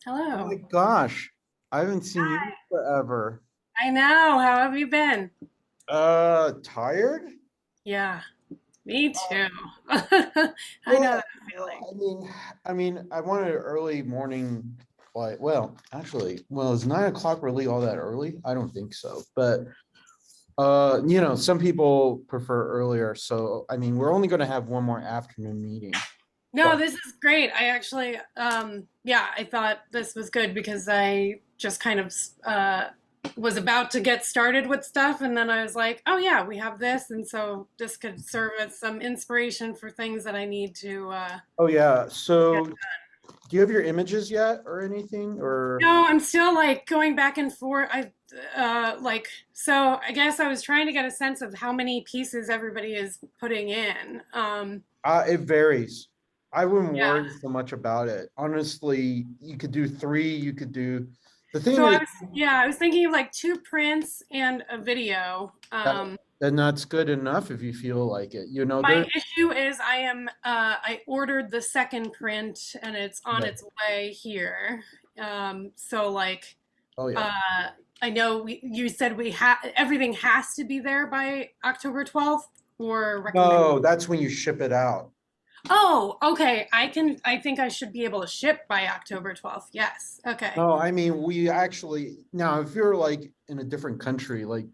Oh my Hello. gosh, I haven't seen you forever. I know. How have you been? Tired? Yeah, me Uh, too. I know yeah, that feeling. I wanted an early morning, is 9 o'clock really all that early? I don't think so. But some people prefer earlier. So we're only gonna have one more afternoon meeting. No, But this is great. I actually, yeah, I thought this was good because I just kind of was about to get started with stuff, and then I was like, oh yeah, we have this, and so this could serve as some inspiration for things that I need to oh yeah, get. so do you have your images yet or anything? Or No, I'm still like going back and forth. So I guess I was trying to get a sense of how many pieces everybody is putting in. It varies. I wouldn't Yeah. worry so much about it. Honestly, you could do three, you could do the thing So is I was thinking of like two prints and a video. that then that's good enough if you feel like it. My issue is I ordered the second print and it's on Right. its way here. So like, Oh yeah. uh, I know you said everything has to be there by October 12th or recommend. No, that's when you ship it out. Oh, okay. I think I should be able to ship by October 12th. Yes. Okay. No, we actually now if you're like in a different country, like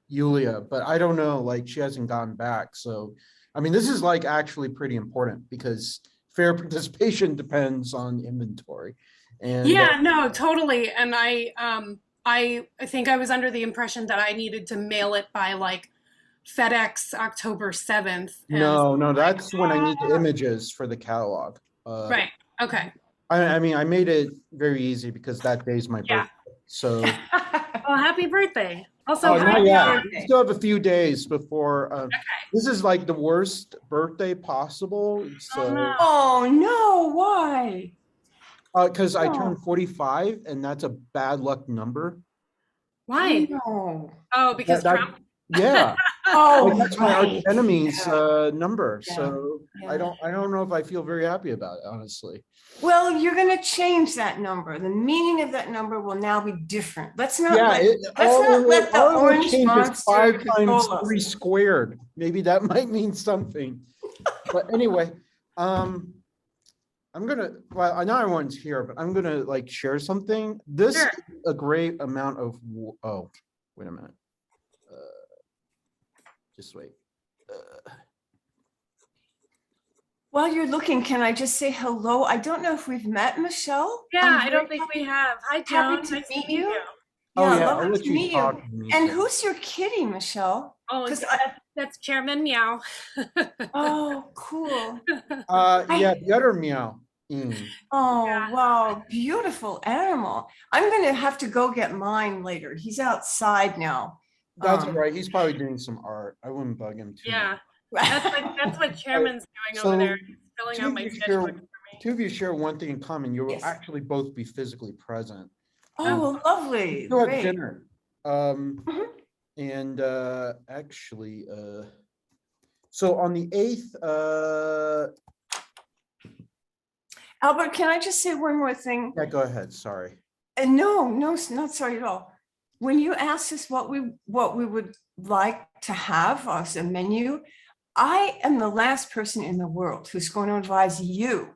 Yulia, but I don't know, like she hasn't gone back. So this is like actually pretty important because fair participation depends on inventory. And Yeah, no, totally. And I think I was under the impression that I needed to mail it by like FedEx October 7th. And No, no, like, that's when I need the images for the catalog. right. Okay. I made it very easy because that day's my Yeah. birthday. So, Well, happy birthday. Also, oh, hi, not Happy yet. John. We birthday. still have a few days before. Okay. This is like the worst birthday possible. Oh no. So, Oh no, why? because I No, turned 45 and that's a bad luck number. Why? no. Oh, because That, Trump? yeah, like Oh, that's my arch right. enemy's Yeah, number. yeah, So yeah. I don't know if I feel very happy about it, honestly. Well, you're going to change that number. The meaning of that number will now be different. Yeah, Let's not let the all it will orange change is monster 5 times 3 control us. squared. Maybe that might mean something. But anyway, um, I know everyone's here, but I'm gonna like share something. This Sure. is a great amount of, oh, wait a minute. Uh, just wait. Uh, While you're looking, can I just say hello? I don't know if we've met, Michelle. Yeah, I'm I very don't think we happy, have. Hi, happy Joan. to Nice to meet meet you. you. oh Yeah, yeah, I'll lovely let to you meet you. talk, And Misa. who's your kitty, Michelle? Oh, Because that's Chairman Meow. oh, cool. Yeah, I the other meow. Mm. Oh, Yeah. wow, beautiful animal. I'm gonna have to go get mine later. He's outside now. That's all Um, right. He's probably doing some art. I wouldn't bug him too much. Yeah. That's what All right. Chairman's doing over there. So He's filling two out of my you sketchbook share for me. two of you share one thing in common. You will yes. actually both be physically present. Oh, Oh, lovely. Still have Great. dinner. Um, Mhm. and actually, so on the 8th, Albert, can I just say one more thing? yeah, go ahead. Sorry. No, no, not sorry at all. When you asked us what we would like to have as a menu, I am the last person in the world who's going to advise you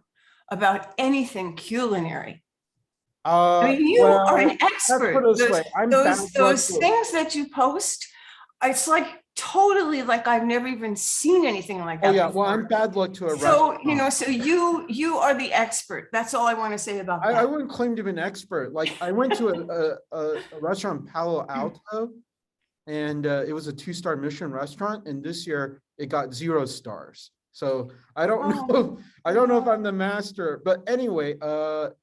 about anything culinary. I mean, you are Well, an let's put expert. it this Those way. I'm bad those luck those to things that you post, it's like totally like I've never even seen anything like Oh that yeah, well, I'm before. bad luck to a So, restaurant. so you are the expert. That's all I want to say about I that. wouldn't claim to be an expert. Like I went to a restaurant in Palo Alto, and it was a 2-star Michelin restaurant, and this year it got 0 stars. So I don't Oh, know. I don't know if I'm the master, but anyway,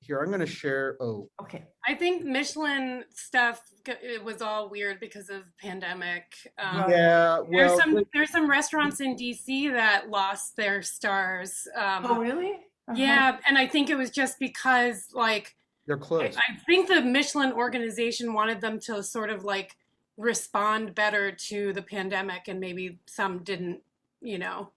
here I'm gonna share. Oh, okay. I think Michelin stuff it was all weird because of pandemic. Right. yeah. There's Well, some restaurants in DC that lost their stars. Oh, really? Uh-huh. Yeah, and I think it was just because like they're close. I think the Michelin organization wanted them to sort of like respond better to the pandemic, and maybe some didn't,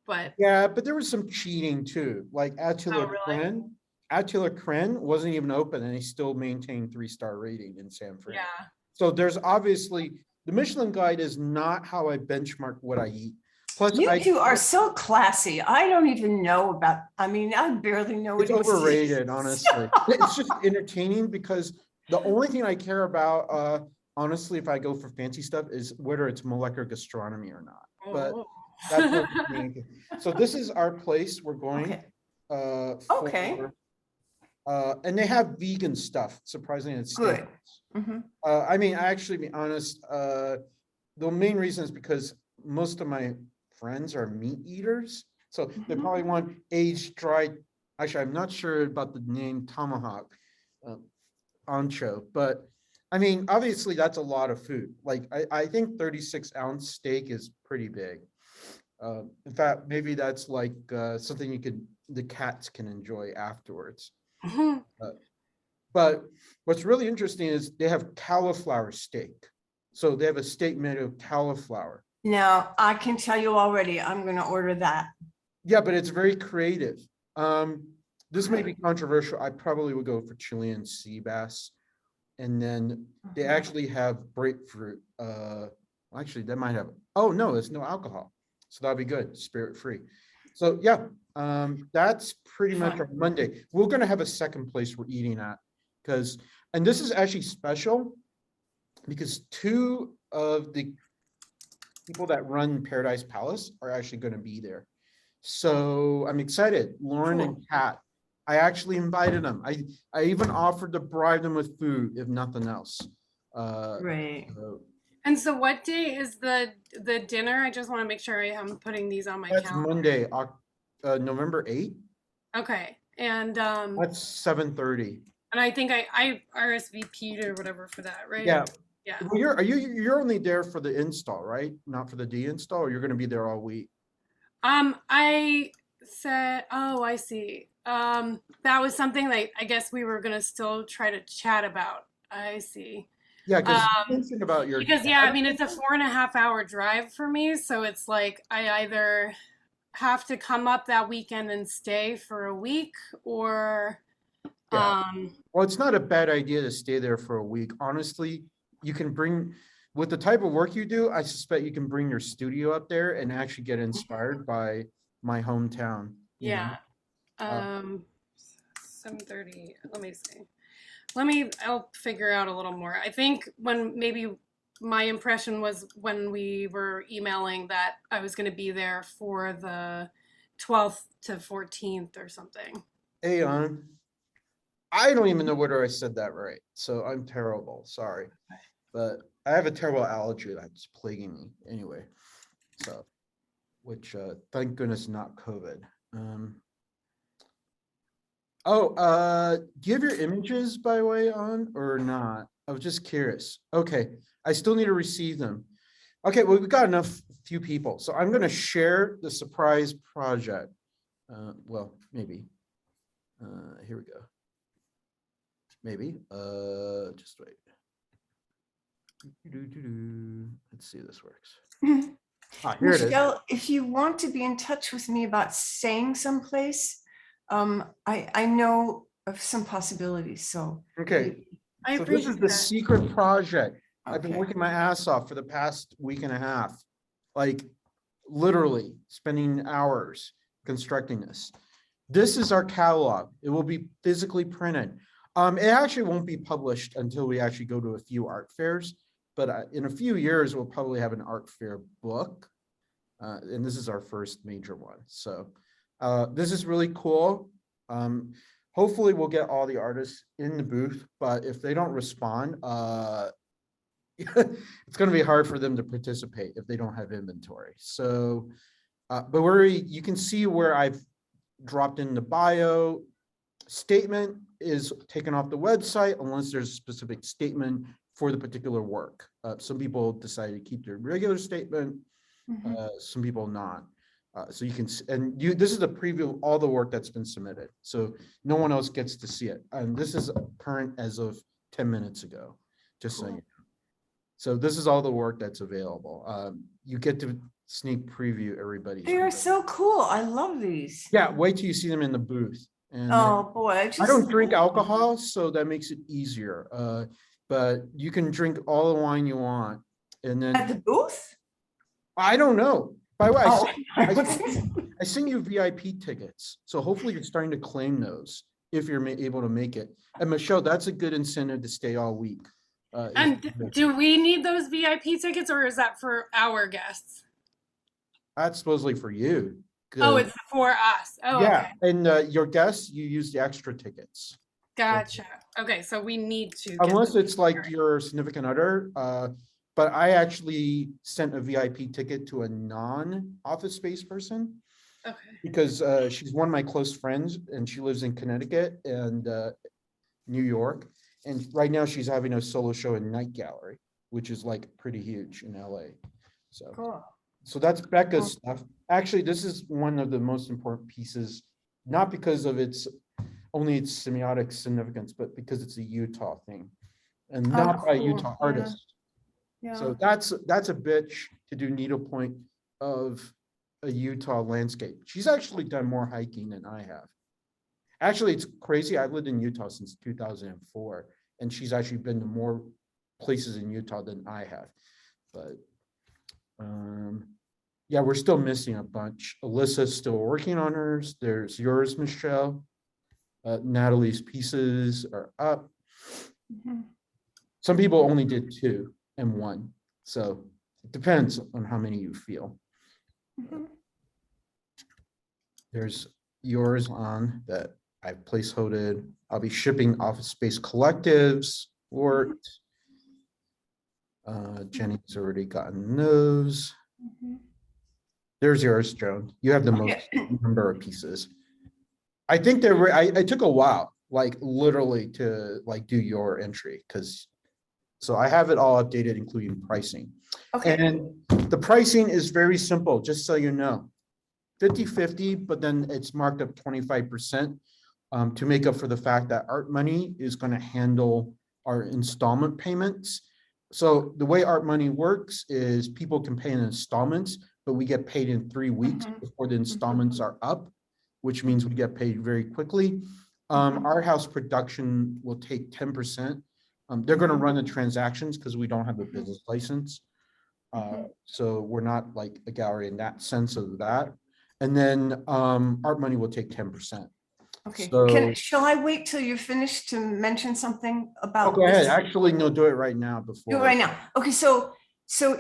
but Yeah, but there was some cheating too. Like oh Attila really? Quinn. Attila Kren wasn't even open and he still maintained 3-star rating in San Fran. Yeah. So there's obviously, the Michelin Guide is not how I benchmark what I eat. Plus, You two are so classy. I don't even know about, I mean, I barely know it's it exists. overrated, honestly. It's just entertaining because the only thing I care about, honestly, if I go for fancy stuff, is whether it's molecular gastronomy or not. But Oh. that's not the main thing. So this is our place we're going. Okay. Okay. And they have vegan stuff, surprisingly, it's Good. I mean, actually, to be honest, the main reason is because most of my friends are meat eaters, so they probably want aged, dried. Actually, I'm not sure about the name tomahawk, ancho, but I mean, obviously, that's a lot of food. Like, I think 36-ounce steak is pretty big. In fact, maybe that's like something the cats can enjoy afterwards. But what's really interesting is they have cauliflower steak. So they have a steak made of cauliflower. Now, I can tell you already, I'm going to order that. Yeah, but it's very creative. This may be controversial. I probably would go for Chilean sea bass. And then they actually have grapefruit. Actually, they might have, oh no, it's no alcohol. So that'll be good, spirit free. So yeah, that's pretty much our Monday. We're gonna have a second place we're eating at and this is actually special because 2 of the people that run Paradise Palace are actually going to be there. So I'm excited. Lauren and Kat, I actually invited them. I even offered to bribe them with food, if nothing else. Right. And so what day is the dinner? I just want to make sure I'm putting these on my That's calendar. Monday, November 8th. Okay. And that's 7:30. And I think I RSVP'd or whatever for that, right? Yeah. Yeah. Well, you're only there for the install, right? Not for the deinstall, or you're going to be there all week? I said, oh, I see. That was something like I guess we were gonna still try to chat about. I see. Yeah, thinking about your because yeah, I mean it's a 4.5-hour drive for me, so it's like I either have to come up that weekend and stay for a week, or well, it's not a bad idea to stay there for a week. Honestly, you can bring, with the type of work you do, I suspect you can bring your studio up there and actually get inspired by my hometown. Yeah. 7:30. Let me see. I'll figure out a little more. I think maybe my impression was when we were emailing that I was going to be there for the 12th to 14th or something. Hey, I don't even know whether I said that right. So I'm terrible. Sorry. But I have a terrible allergy that's plaguing me anyway. So, which thank goodness not COVID. Do you have your images by the way on or not? I was just curious. Okay, I still need to receive them. Okay, well, we've got enough few people. So I'm gonna share the surprise project. Well, maybe. Here we go. Maybe. Just wait. Let's see if this works. Here it is. Michelle, if you want to be in touch with me about staying someplace, I know of some possibilities. So okay. I So this is the secret project. I've been Okay. working my ass off for the past week and a half, like literally spending hours constructing this. This is our catalog. It will be physically printed. It actually won't be published until we actually go to a few art fairs, but in a few years, we'll probably have an art fair book. And this is our first major one. So this is really cool. Hopefully we'll get all the artists in the booth, but if they don't respond, it's going to be hard for them to participate if they don't have inventory. So, but you can see where I've dropped in the bio. Statement is taken off the website unless there's a specific statement for the particular work. Some people decide to keep their regular statement, some people not. So you can, this is a preview of all the work that's been submitted. So no one else gets to see it. And this is current as of 10 minutes ago, just so you know. So this is all the work that's available. You get to sneak preview everybody's. They are so cool. I love these. Yeah, wait till you see them in the booth. And Oh, boy, I don't drink alcohol, so that makes it easier. But you can drink all the wine you want. And At the then, booth? I don't know. By the way, Oh. I sent you VIP tickets. So hopefully you're starting to claim those if you're able to make it. And Michelle, that's a good incentive to stay all week. And do we need those VIP tickets, or is that for our guests? That's supposedly for you. Oh, Good. it's for us. Oh, Yeah, okay. and your guests, you use the extra tickets. Gotcha. Okay, so we need to get Unless them. it's like your significant other, but I actually sent a VIP ticket to a non-office space person Okay. because she's one of my close friends and she lives in Connecticut and New York. And right now she's having a solo show in Night Gallery, which is like pretty huge in LA. So, Cool. so that's Becca's Cool. stuff. Actually, this is one of the most important pieces, not because of its semiotic significance, but because it's a Utah thing and Oh, not by a cool. Utah Yeah. artist. Yeah. So that's a bitch to do needlepoint of a Utah landscape. She's actually done more hiking than I have. Actually, it's crazy. I've lived in Utah since 2004, and she's actually been to more places in Utah than I have. But yeah, we're still missing a bunch. Alyssa's still working on hers. There's yours, Michelle. Natalie's pieces are up. Mhm. Some people only did 2 and 1. So it depends on how many you feel. Mhm. There's yours on that I've placeholded. I'll be shipping Office Space Collectives worked. Jenny's already gotten those. Mhm. There's yours, Joan. You have the most Okay. number of pieces. I think I took a while, like literally to like do your entry because so I have it all updated, including pricing. Okay. And the pricing is very simple, just so you know. 50/50, but then it's marked up 25% to make up for the fact that Art Money is going to handle our installment payments. So the way Art Money works is people can pay in installments, but we get paid in 3 weeks Mhm. before the installments are up, which means we get paid very quickly. Our house production will take 10%. They're going to run the transactions because we don't have a business license. So we're not like a gallery in that sense of that. And then Art Money will take 10%. Okay. So Shall I wait till you're finished to mention something about go ahead. this? Actually, no, do it right now Do it before. right now. Okay, so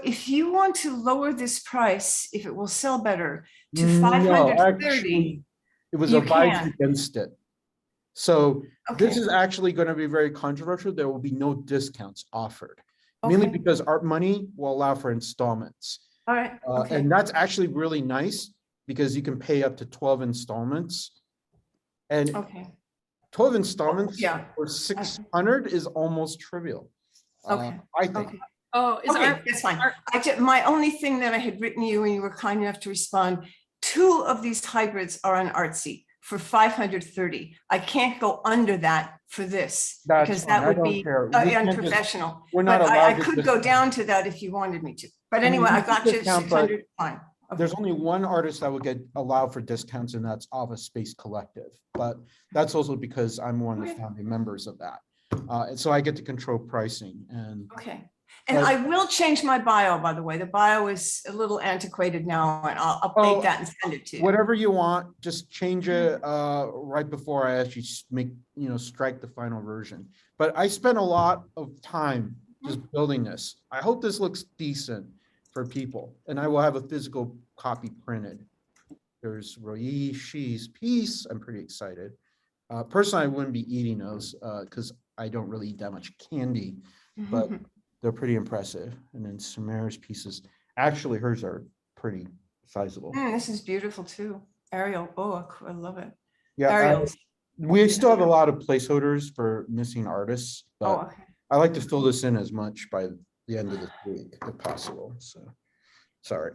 if you want to lower this price, if it will sell better to No, 530, actually, it was you advised can. against it. So this Okay. is actually going to be very controversial. There will be no discounts offered, mainly Okay. because Art Money will allow for installments. All right. Okay. And that's actually really nice because you can pay up to 12 installments. And Okay. 12 installments Yeah. for 600 is almost trivial. Okay. I think. Okay. Oh, is Okay, that's fine. My only thing that I had written you and you were kind enough to respond, 2 of these hybrids are on Artsy for 530. I can't go under that for this That's because fine. that I would don't be care. We can't just- unprofessional. we're not But I allowed to could just- go down to that if you wanted me to. But I mean, anyway, I you can got you discount, but 600, fine. Okay. There's only one artist that would get allowed for discounts, and that's Office Space Collective. But that's also because I'm one of the Okay. founding members of that. And so I get to control pricing and Okay. And But- I will change my bio, by the way. The bio is a little antiquated now, and I'll update Oh, that and send it to you. whatever you want, just change it right before I actually strike the final version. But I spent a lot of time just building this. I hope this looks decent for people, and I will have a physical copy printed. There's Royishi's piece. I'm pretty excited. Personally, I wouldn't be eating those because I don't really eat that much candy, but they're pretty impressive. And then Samara's pieces, actually hers are pretty sizable. This is beautiful too. Ariel, oh, I love it. Yeah, Ariel. we still have a lot of placeholders for missing artists, Oh, but okay. I like to fill this in as much by the end of this week if possible. So sorry,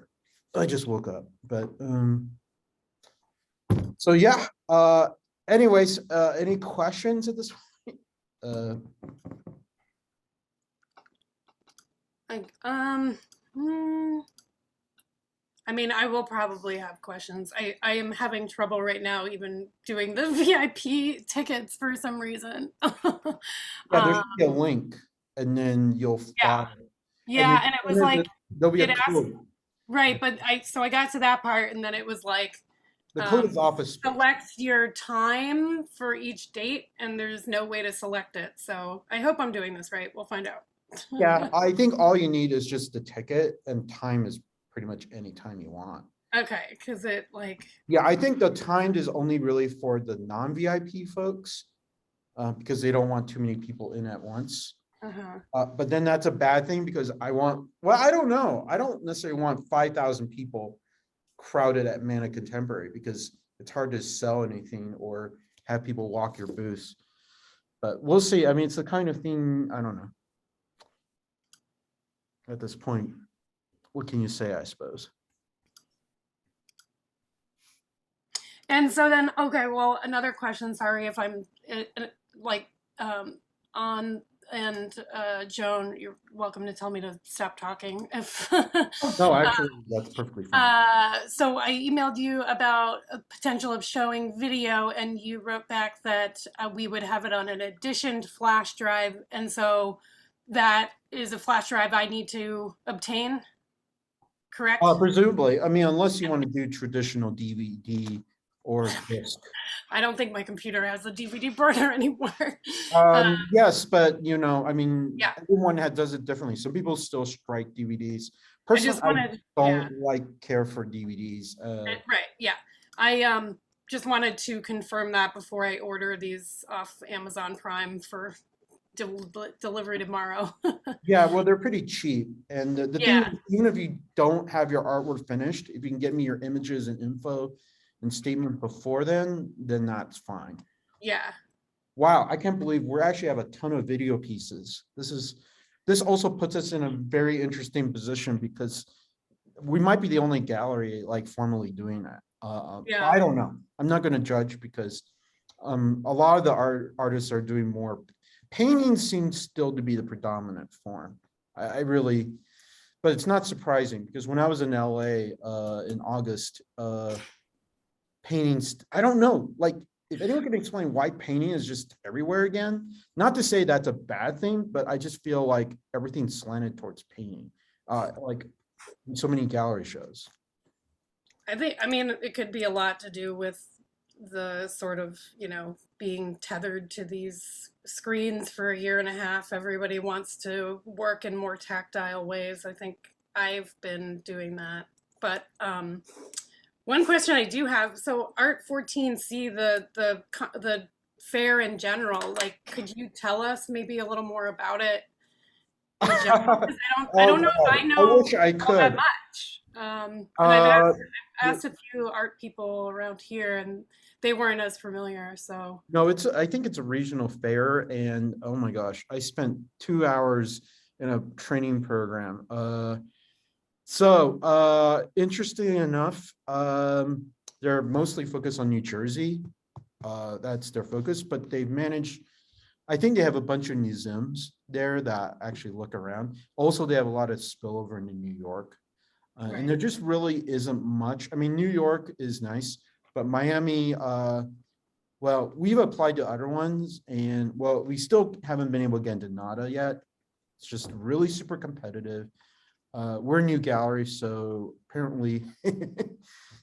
I just woke up, but so yeah. Anyways, any questions at this point? Like, hmm, I mean, I will probably have questions. I am having trouble right now even doing the VIP tickets for some reason. Yeah, there should um, be a link and then you'll yeah, follow. And yeah, and it was like there'll be a it asked code. right, but I got to that part and then it was like The code um, is office space. select your time for each date, and there's no way to select it. So I hope I'm doing this right. We'll find out. Yeah, I think all you need is just the ticket and time is pretty much any time you want. Okay, because it like Yeah, I think the timed is only really for the non-VIP folks, because they don't want too many people in at once. uh-huh. But then that's a bad thing because well, I don't know. I don't necessarily want 5,000 people crowded at Mana Contemporary because it's hard to sell anything or have people walk your booths. But we'll see. I mean, it's the kind of thing, I don't know. At this point, what can you say, I suppose? And so then, okay, well, another question. Sorry if I'm like on and Joan, you're welcome to tell me to stop talking. If No, actually, that's perfectly fine. so, I emailed you about a potential of showing video, and you wrote back that we would have it on an additioned flash drive, and so that is a flash drive I need to obtain. Correct? Presumably, I mean, unless you want to do traditional DVD or disc. I don't think my computer has a DVD burner anymore. Yes, but you know, I mean, Yeah. everyone does it differently. Some people still strike DVDs. I Personally, just I wanted, yeah, don't care for DVDs. right, yeah. I just wanted to confirm that before I order these off Amazon Prime for delivery tomorrow. Yeah, well, they're pretty cheap. And the thing, Yeah, is, even if you don't have your artwork finished, if you can get me your images and info and statement before then that's fine. yeah. Wow, I can't believe we actually have a ton of video pieces. This also puts us in a very interesting position because we might be the only gallery like formally doing that. Yeah. I don't know. I'm not going to judge because a lot of the artists are doing more. Painting seems still to be the predominant form. I really, but it's not surprising because when I was in LA in August, paintings, I don't know, like if anyone can explain why painting is just everywhere again, not to say that's a bad thing, but I just feel like everything's slanted towards painting, like in so many gallery shows. I mean, it could be a lot to do with the sort of, being tethered to these screens for a year and a half. Everybody wants to work in more tactile ways. I think I've been doing that. But one question I do have, so Art 14C, the fair in general, like, could you tell us maybe a little more about it in general? 'Cause I don't know if I I know wish I all that could. much. And I've Uh, asked a few art people around here, and they weren't as familiar. So no, I think it's a regional fair, and oh my gosh, I spent 2 hours in a training program. Interesting enough, they're mostly focused on New Jersey. That's their focus, but they've managed, I think they have a bunch of museums there that actually look around. Also, they have a lot of spillover into New York. And there just really isn't much. I mean, New York is nice, but Miami, well, we've applied to other ones and well, we still haven't been able to get into NADA yet. It's just really super competitive. We're a new gallery, so apparently,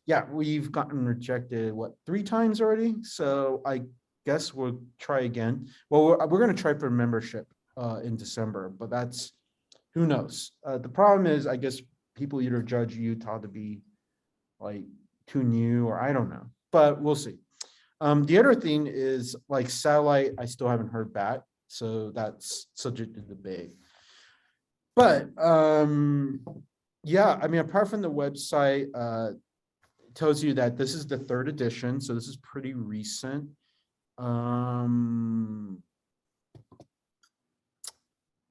yeah, we've gotten rejected, what, 3 times already? So I guess we'll try again. Well, we're going to try for membership in December, but that's, who knows? The problem is, I guess people either judge Utah to be like too new or I don't know, but we'll see. The other thing is like satellite, I still haven't heard back, so that's subject to debate. But yeah, I mean, apart from the website, it tells you that this is the 3rd edition, so this is pretty recent.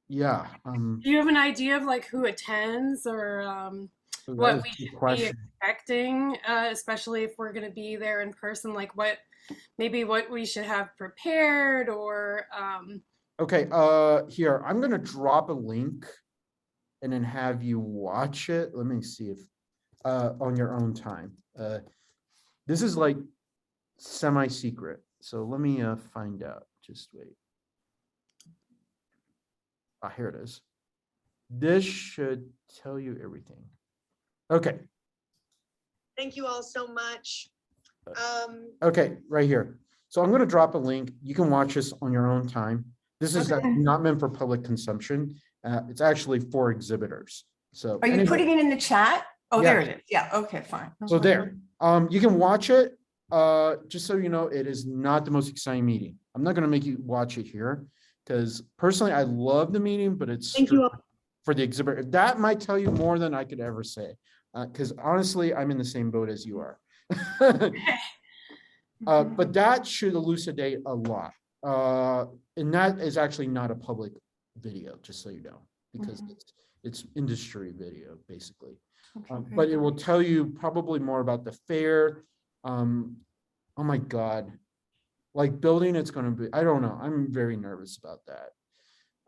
Yeah. do you have an idea of like who attends or So that what is we a good should be question. expecting, especially if we're going to be there in person? Like what we should have prepared or Okay, here, I'm gonna drop a link and then have you watch it. Let me see if on your own time. This is like semi-secret. So let me find out. Just wait. Ah, here it is. This should tell you everything. Okay. Thank you all so much. Okay, right here. So I'm going to drop a link. You can watch this on your own time. This is Okay. not meant for public consumption. It's actually for exhibitors. So Are you anyway, putting it in the chat? Oh, Yeah. there it is. Yeah, okay, fine. so there, you can watch it. Just so you know, it is not the most exciting meeting. I'm not going to make you watch it here because personally, I love the meeting, but it's Thank you all. for the exhibitor. That might tell you more than I could ever say. Because honestly, I'm in the same boat as you are. But that should elucidate a lot. And that is actually not a public video, just so you know, because it's industry video, basically. But it will tell you probably more about the fair. Oh my God. Like building, it's going to be, I don't know. I'm very nervous about that.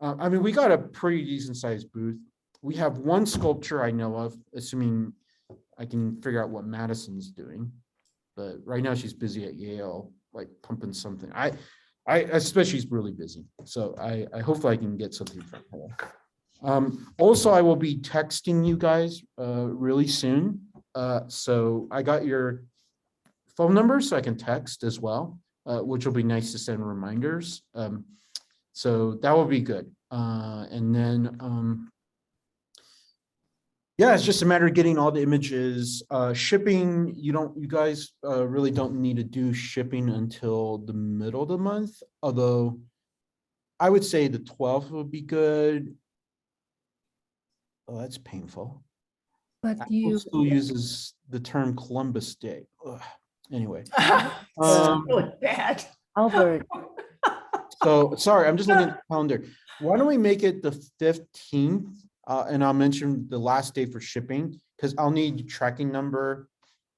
I mean, we got a pretty decent sized booth. We have one sculpture I know of, assuming I can figure out what Madison's doing. But right now she's busy at Yale, like pumping something. I suspect she's really busy. So I hopefully I can get something from her. Also, I will be texting you guys really soon. So I got your phone number so I can text as well, which will be nice to send reminders. So that will be good. And then, yeah, it's just a matter of getting all the images. Shipping, you guys really don't need to do shipping until the middle of the month. Although I would say the 12th would be good. Oh, that's painful. But Apple you, still uses the term Columbus Day. Ugh. Anyway, Really bad. Albert, so sorry, I'm just looking at the calendar. Why don't we make it the 15th? And I'll mention the last day for shipping because I'll need tracking number.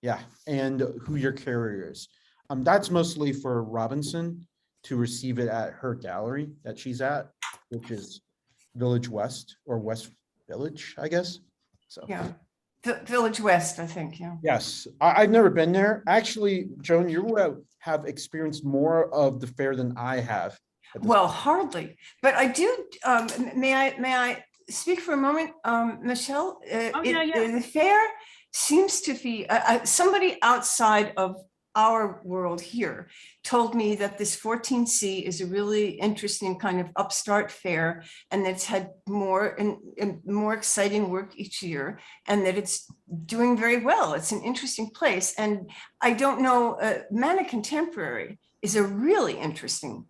Yeah, and who your carrier is. That's mostly for Robinson to receive it at her gallery that she's at, which is Village West or West Village, I guess. So Yeah, Village West, I think, yeah. yes, I've never been there. Actually, Joan, you would have experienced more of the fair than I have. at this Well, point. hardly, but I do, may I speak for a moment, Michelle? yeah. The fair seems to be, somebody outside of our world here told me that this 14C is a really interesting kind of upstart fair and that's had more and more exciting work each year and that it's doing very well. It's an interesting place. And I don't know, Mana Contemporary is a really interesting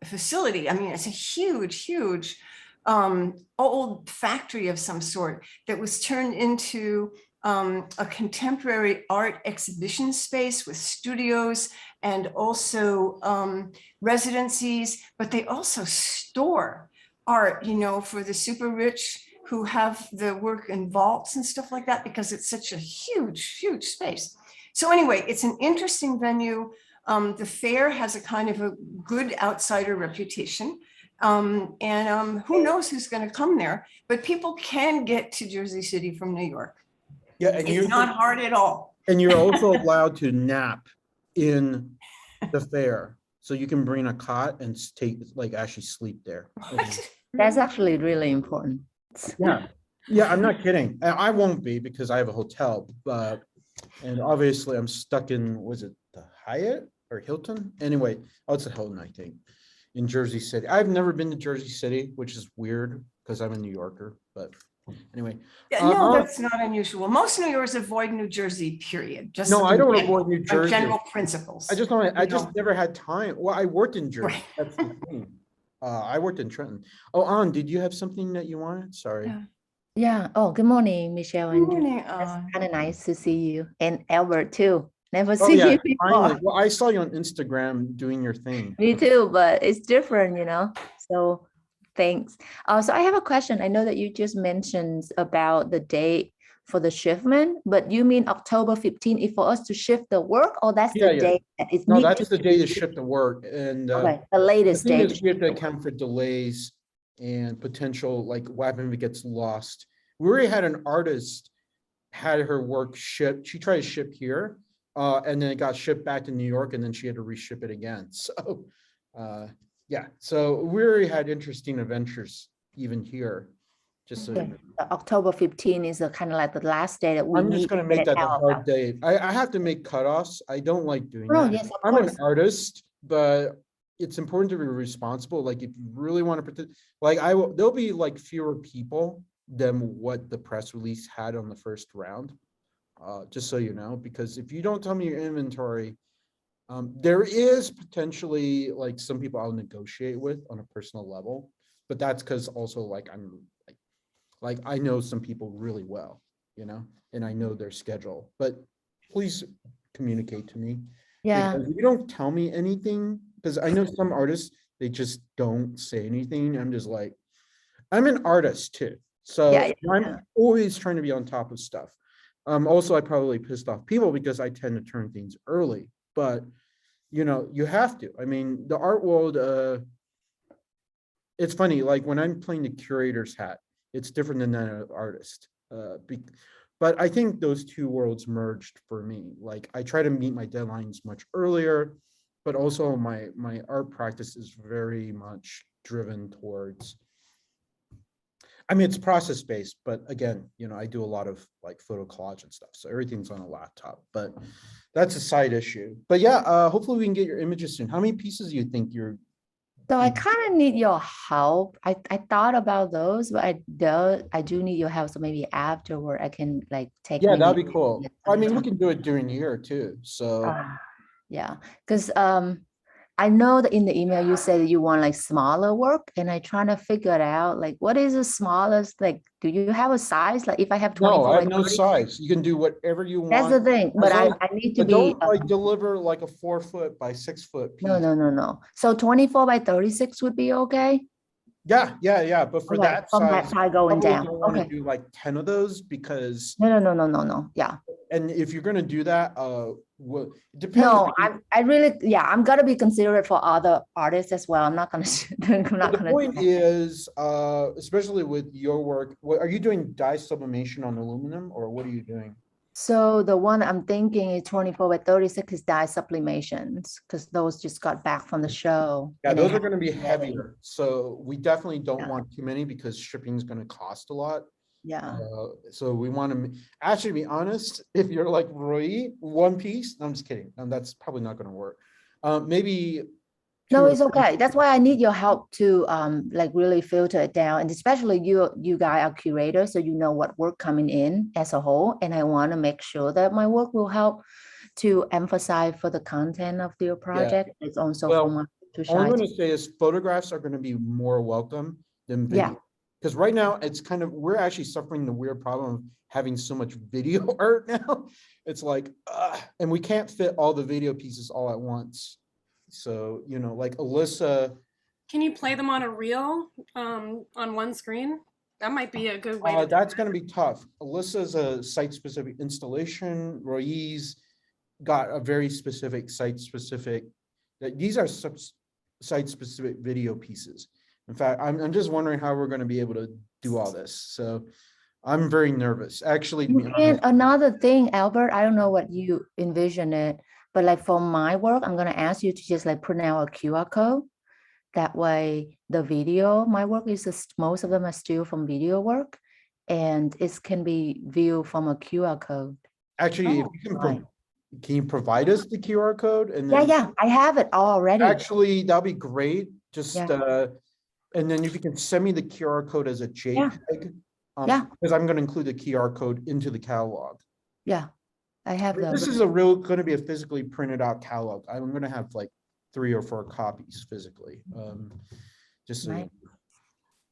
facility. I mean, it's a huge old factory of some sort that was turned into a contemporary art exhibition space with studios and also residencies, but they also store art, you know, for the super rich who have the work in vaults and stuff like that, because it's such a huge space. So anyway, it's an interesting venue. The fair has a kind of a good outsider reputation. Who knows who's going to come there, but people can get to Jersey City from New York. Yeah, and It's not hard at all. And you're also allowed to nap in the fair. So you can bring a cot and actually sleep there. that's actually really important. Yeah. Yeah, I'm not kidding. And I won't be because I have a hotel, and obviously I'm stuck in, was it the Hyatt or Hilton? Anyway, it's a Hilton, I think, in Jersey City. I've never been to Jersey City, which is weird because I'm a New Yorker, but anyway. Yeah, no, that's not unusual. Most New Yorkers avoid New Jersey, period. Just No, I in don't general, avoid New on Jersey. general principles. I just don't, I just know. never had time. Well, I worked in Jersey. Right. That's the thing. I worked in Trenton. Oh, Ann, did you have something that you wanted? Sorry. Yeah. Yeah. Oh, good morning, Michelle. And Morning, it's kind of nice to see you. And Albert too. Never Oh see yeah, you finally. before. Well, I saw you on Instagram doing your thing. Me too, but it's different, you know. So thanks. So I have a question. I know that you just mentioned about the date for the shipment, but you mean October 15th is for us to shift the work, or that's Yeah, the yeah. date that it No, needs that's to the day to ship the work. And okay, the the latest thing date. is we have to account for delays and potential, like what happens if it gets lost. We already had an artist had her work shipped. She tried to ship here, and then it got shipped back to New York, and then she had to reship it again. So, yeah. So we already had interesting adventures even here. Just so you Okay. know. October 15 is kind of like the last day that we I'm just need gonna to make get that it the out. hard day. I have to make cutoffs. I don't like doing Oh, that. yes, of I'm an course. artist, but it's important to be responsible. Like if you really want to like there'll be like fewer people than what the press release had on the first round. Just so you know, because if you don't tell me your inventory, there is potentially like some people I'll negotiate with on a personal level, but that's because also like I'm like I know some people really well, you know, and I know their schedule, but please communicate to me. Yeah. Because if you don't tell me anything, because I know some artists, they just don't say anything. I'm just like, I'm an artist too. So Yeah, yeah. I'm always trying to be on top of stuff. Also, I probably pissed off people because I tend to turn things early, but you know, you have to. I mean, the art world, it's funny, like when I'm playing the curator's hat, it's different than an artist. But I think those two worlds merged for me. Like I try to meet my deadlines much earlier, but also my art practice is very much driven towards, I mean, it's process based, but again, you know, I do a lot of like photo collage and stuff. So everything's on a laptop, but that's a side issue. But yeah, hopefully we can get your images soon. How many pieces do you think you're? So I kind of need your help. I thought about those, but I do need your help. So maybe afterward I can like take Yeah, that'd maybe be cool. get I some mean, we time. can do it during the year too. So Yeah, because I know that in the email you said that you want like smaller work, and I trying to figure it out. Like, what is the smallest? Like, do you have a size? Like, if I have no, 24 I by have no 30, size. You can do whatever you that's the want. thing. As But long, I need to but be don't like deliver like a 4 foot by 6 foot no, piece. no, no, no. So 24 by 36 would be okay. Yeah. But for Okay, that from that size, side going probably down. don't want to Okay. do like 10 of those because, No, no, no, no, no, no. Yeah. and if you're gonna do that, well, it depends. No, I really, yeah, I'm gonna be considerate for other artists as well. I'm not gonna, I'm But not the gonna do point that. is, especially with your work, what are you doing? Dye sublimation on aluminum, or what are you doing? So the one I'm thinking is 24 by 36 is dye sublimations, because those just got back from the show. Yeah, and they those are have going to be been ready. heavier, so we definitely don't Yeah. want too many because shipping is going to cost a lot. Yeah. So we want to actually be honest. If you're like Roy, one piece. I'm just kidding. That's probably not going to work. Maybe No, two or it's okay. That's why I need your help to like really filter it down. And especially you guys are curators, so you know what work coming in as a whole. And I want to make sure that my work will help to emphasize for the content of your project. It's also for Well, my to all I'm shine. going to say is photographs are going to be more welcome than Yeah. video. Because right now it's kind of, we're actually suffering the weird problem of having so much video art now. It's like, and we can't fit all the video pieces all at once. So, you know, like Alyssa, Can you play them on a reel on one screen? That might be a good way to do that's going to be tough. Alyssa's a site-specific installation. Roy's got a very specific site-specific, these are site-specific video pieces. In fact, I'm just wondering how we're going to be able to do all this. So I'm very nervous, actually, to be You honest. can, another thing, Albert, I don't know what you envision it, but like for my work, I'm gonna ask you to just like print out a QR code. That way, the video, my work is just, most of them are still from video work, and it can be viewed from a QR code. Actually, if Oh, you right. can you provide us the QR code? And Yeah, then yeah, I have it already. actually, that'd be great. Just, Yeah. and then if you can send me the QR code as a Yeah. JPEG, Yeah. because I'm going to include the QR code into the catalog. Yeah, I have This those. is going to be a physically printed out catalog. I'm going to have like 3 or 4 copies physically. Just so you Right. know.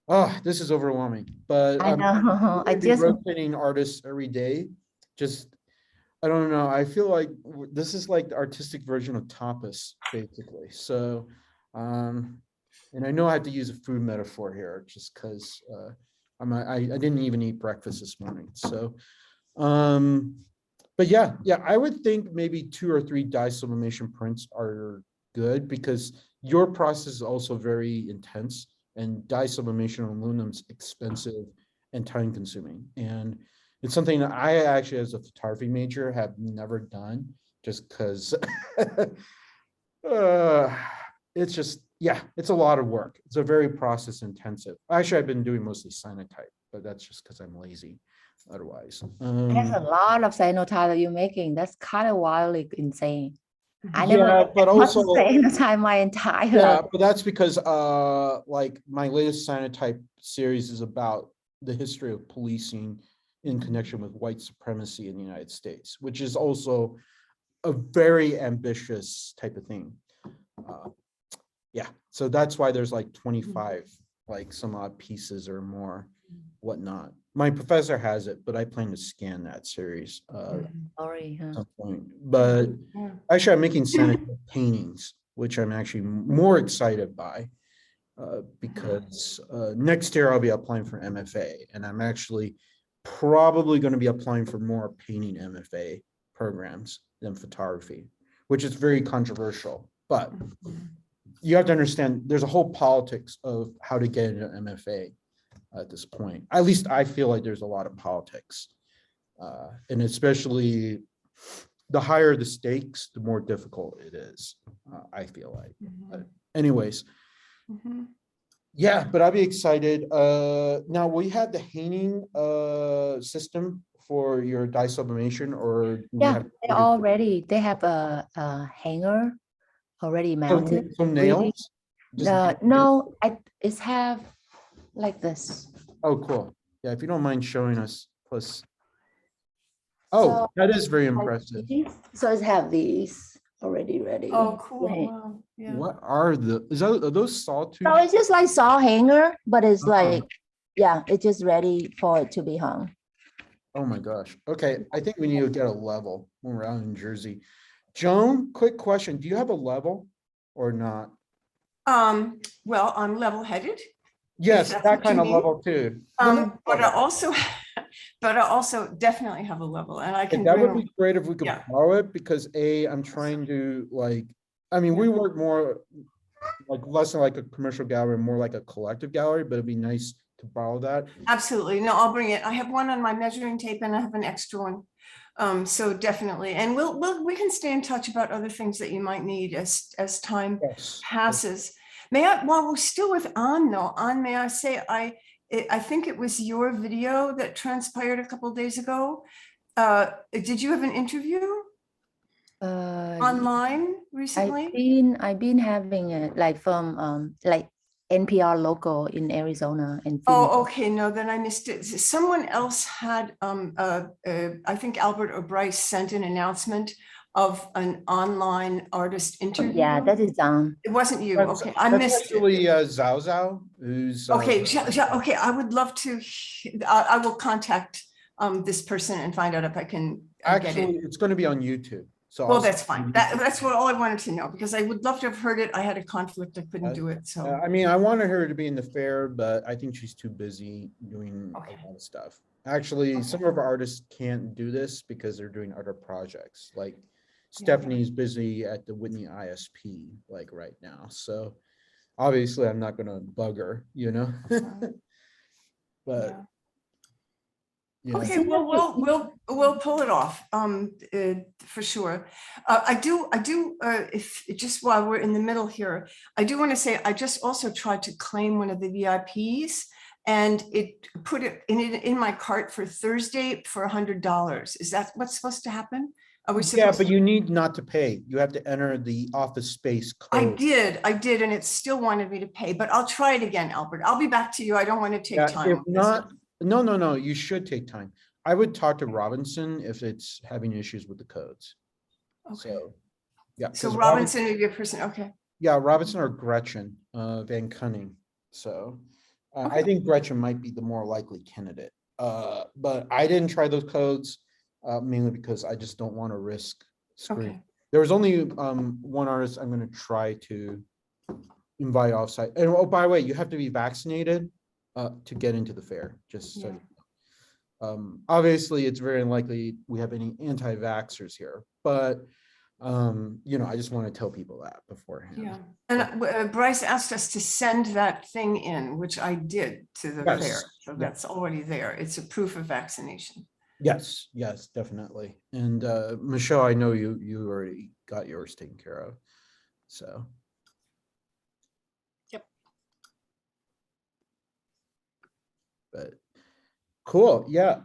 Oh, this is overwhelming, but I know. we're I gonna be just, rotating artists every day. Just, I don't know. I feel like this is like the artistic version of tapas, basically. So, and I know I have to use a food metaphor here just because I didn't even eat breakfast this morning. So, but yeah, I would think maybe 2 or 3 dye sublimation prints are good because your process is also very intense, and dye sublimation on aluminum is expensive and time consuming. And It's something that I actually, as a photography major, have never done, just because it's just, yeah, it's a lot of work. It's a very process intensive. Actually, I've been doing mostly cyanotype, but that's just because I'm lazy otherwise. There's a lot of cyanotype that you're making. That's kind of wildly insane. I Yeah, never made but that much also, cyanotype my entire yeah, life. but that's because like my latest cyanotype series is about the history of policing in connection with white supremacy in the United States, which is also a very ambitious type of thing. Yeah, so that's why there's like 25, like some odd pieces or more, whatnot. My professor has it, but I plan to scan that series Sorry, huh? at some point. But Yeah. actually, I'm making sanitary paintings, which I'm actually more excited by because next year I'll be applying for MFA, and I'm actually probably going to be applying for more painting MFA programs than photography, which is very controversial. But you have to understand, there's a whole politics of how to get into MFA at this point. At least I feel like there's a lot of politics. And especially the higher the stakes, the more difficult it is, I feel like. But anyways, yeah, but I'll be excited. Now, will you have the hanging system for your dye sublimation, or do we Yeah, have to they're order all ready. They have a hanger already mounted. some ready. nails? Just- No, it's have like this. Oh, cool. Yeah, if you don't mind showing us, plus. Oh, So, that is very like impressive. these. So it's have these already ready. Oh, cool. Right. Wow. Yeah. What are are those So sawtooth? it's just like saw hanger, but it's Oh. like, yeah, it's just ready for it to be hung. Oh my gosh. Okay, I think we need to get a level when we're out in Jersey. Joan, quick question. Do you have a level or not? Well, I'm level-headed. Yes, that's that what you kind of mean. level too. Well, not But I level. also, but I also definitely have a level, and I Okay, can that bring would be great if we could yeah. borrow it, because I'm trying to like, I mean, we work more like less than like a commercial gallery, more like a collective gallery, but it'd be nice to borrow that. Absolutely. No, I'll bring it. I have one on my measuring tape and I have an extra one. So definitely. And we can stay in touch about other things that you might need as time Yes. passes. May I, while we're still with An though, An, may I say, I think it was your video that transpired a couple days ago. Did you have an interview online recently? I've been having it like from like NPR local in Arizona and Phoenix. Oh, okay. No, then I missed it. Someone else had, I think Albert or Bryce sent an announcement of an online artist interview. Yeah, that is It wasn't you. That's- Okay, I that's missed it. actually Zhao Zhao, who's Okay, okay. I would love to. I will contact this person and find out if I can get actually, it. it's going to be on YouTube. So Well, I'll that's send fine. you- That's what all I wanted to know, because I would love to have heard it. I had a conflict. I couldn't do it. So I mean, I wanted her to be in the fair, but I think she's too busy doing Okay. a lot of stuff. Actually, some of our artists can't do this because they're doing other projects. Like Stephanie's busy at the Whitney ISP, like right now. So obviously, I'm not gonna bug her, you know. But yeah. yeah. Okay, well, we'll pull it off, for sure. I do, if just while we're in the middle here, I do want to say, I just also tried to claim one of the VIPs, and it put it in my cart for Thursday for $100. Is that what's supposed to happen? Are we Yeah, supposed but to? you need not to pay. You have to enter the office space I code. did, and it still wanted me to pay, but I'll try it again, Albert. I'll be back to you. I don't want to take Yeah, time. if with this. not, no, you should take time. I would talk to Robinson if it's having issues with the codes. Okay. So, yeah. So 'cause Robinson would be a person, okay. Yeah, Robinson or Gretchen Van Cunning. So I think Gretchen might be the more likely candidate. But I didn't try those codes mainly because I just don't want to risk screwing. Okay. There was only one artist I'm going to try to invite offsite. And oh, by the way, you have to be vaccinated to get into the fair. Just so Yeah. you know. Obviously, it's very unlikely we have any anti-vaxxers here, but you know, I just want to tell people that beforehand. Yeah, and Bryce asked us to send that thing in, which I did to the Yes, fair. So yeah. that's already there. It's a proof of vaccination. Yes, yes, definitely. And Michelle, I know you already got yours taken care of. So. Yep. But cool. Yeah.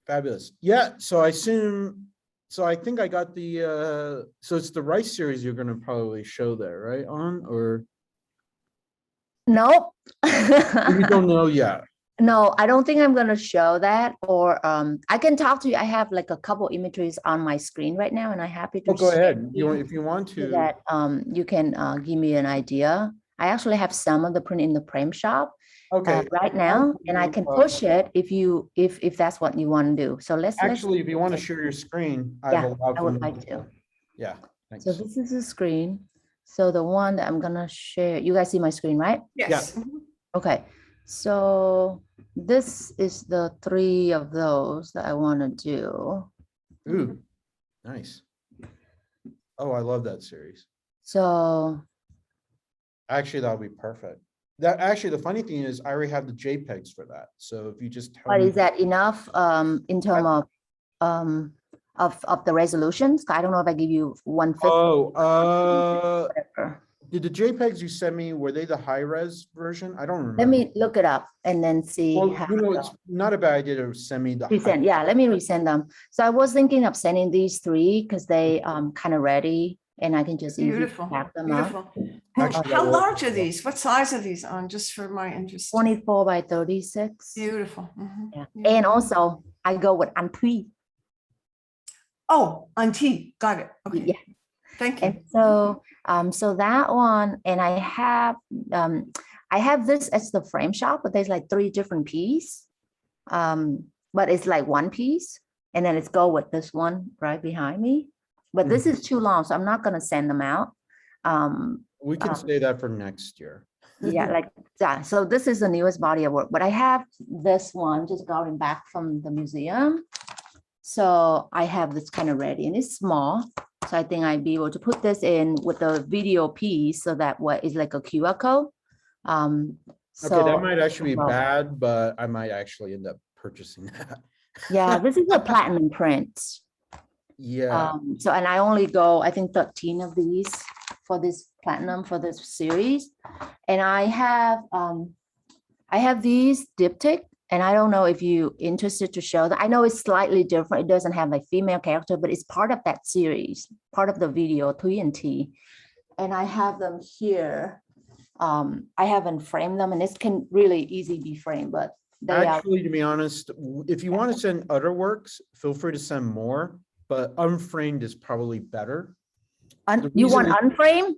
Fabulous. Yeah. So I assume, so I think I got the so it's the rice series you're gonna probably show there, right? On or Nope. you don't know yet. No, I don't think I'm gonna show that, or I can talk to you. I have like a couple imageries on my screen right now, and I'm happy to Oh, go share ahead. You want, these if you want so to. that you can give me an idea. I actually have some of the print in the frame shop Okay. right if you want now, and I to, can push it if that's what you want to do. So let's Actually, if you want to share your screen, I've yeah, allowed I for would me like to. Yeah, So thanks. this is the screen. So the one that I'm gonna share, you guys see my screen, right? Yes. Mhm. Okay, so this is the three of those that I want to do. Ooh, nice. Oh, I love that series. So Actually, that'll be perfect. That actually, the funny thing is I already have the JPEGs for that. So if you just tell but me. is that enough in terms um of the resolutions? I don't know if I give you 1/5 Oh, whatever. did the JPEGs you sent me, were they the high res version? I don't Let remember. me look it up and then see Well, how you know, it it's goes. not a bad idea to send me the high. Resend, yeah, let me resend them. So I was thinking of sending these three because they kind of ready and I can just easily Beautiful, pack them up. beautiful. And Actually, that how will- large are these? What size are these on, just for my interest? 24 by 36. Beautiful. Mhm. Yeah. Yeah. And also I go with Untitled. Oh, on T, got it. Okay, Yeah. thank you. And so so that one, and I have this as the frame shop, but there's like 3 different pieces. But it's like one piece, and then it's go with this one right behind me. But this is too long, so I'm not gonna send them out. We can say that for next year. Yeah, like that. So this is the newest body of work, but I have this one just going back from the museum. So I have this kind of ready, and it's small. So I think I'd be able to put this in with the video piece, so that what is like a QR code. Okay, that So might actually be well, bad, but I might actually end up purchasing that. yeah, this is a platinum print. Yeah, So, and I only go, I think 13 of these for this platinum for this series. And I have these diptych, and I don't know if you interested to show that. I know it's slightly different. It doesn't have like female character, but it's part of that series, part of the video 3&T. And I have them here. I haven't framed them, and this can really easy be framed, but they are. actually, to be honest, if you want to send other works, feel free to send more, but unframed is probably better the You reason want is- unframed?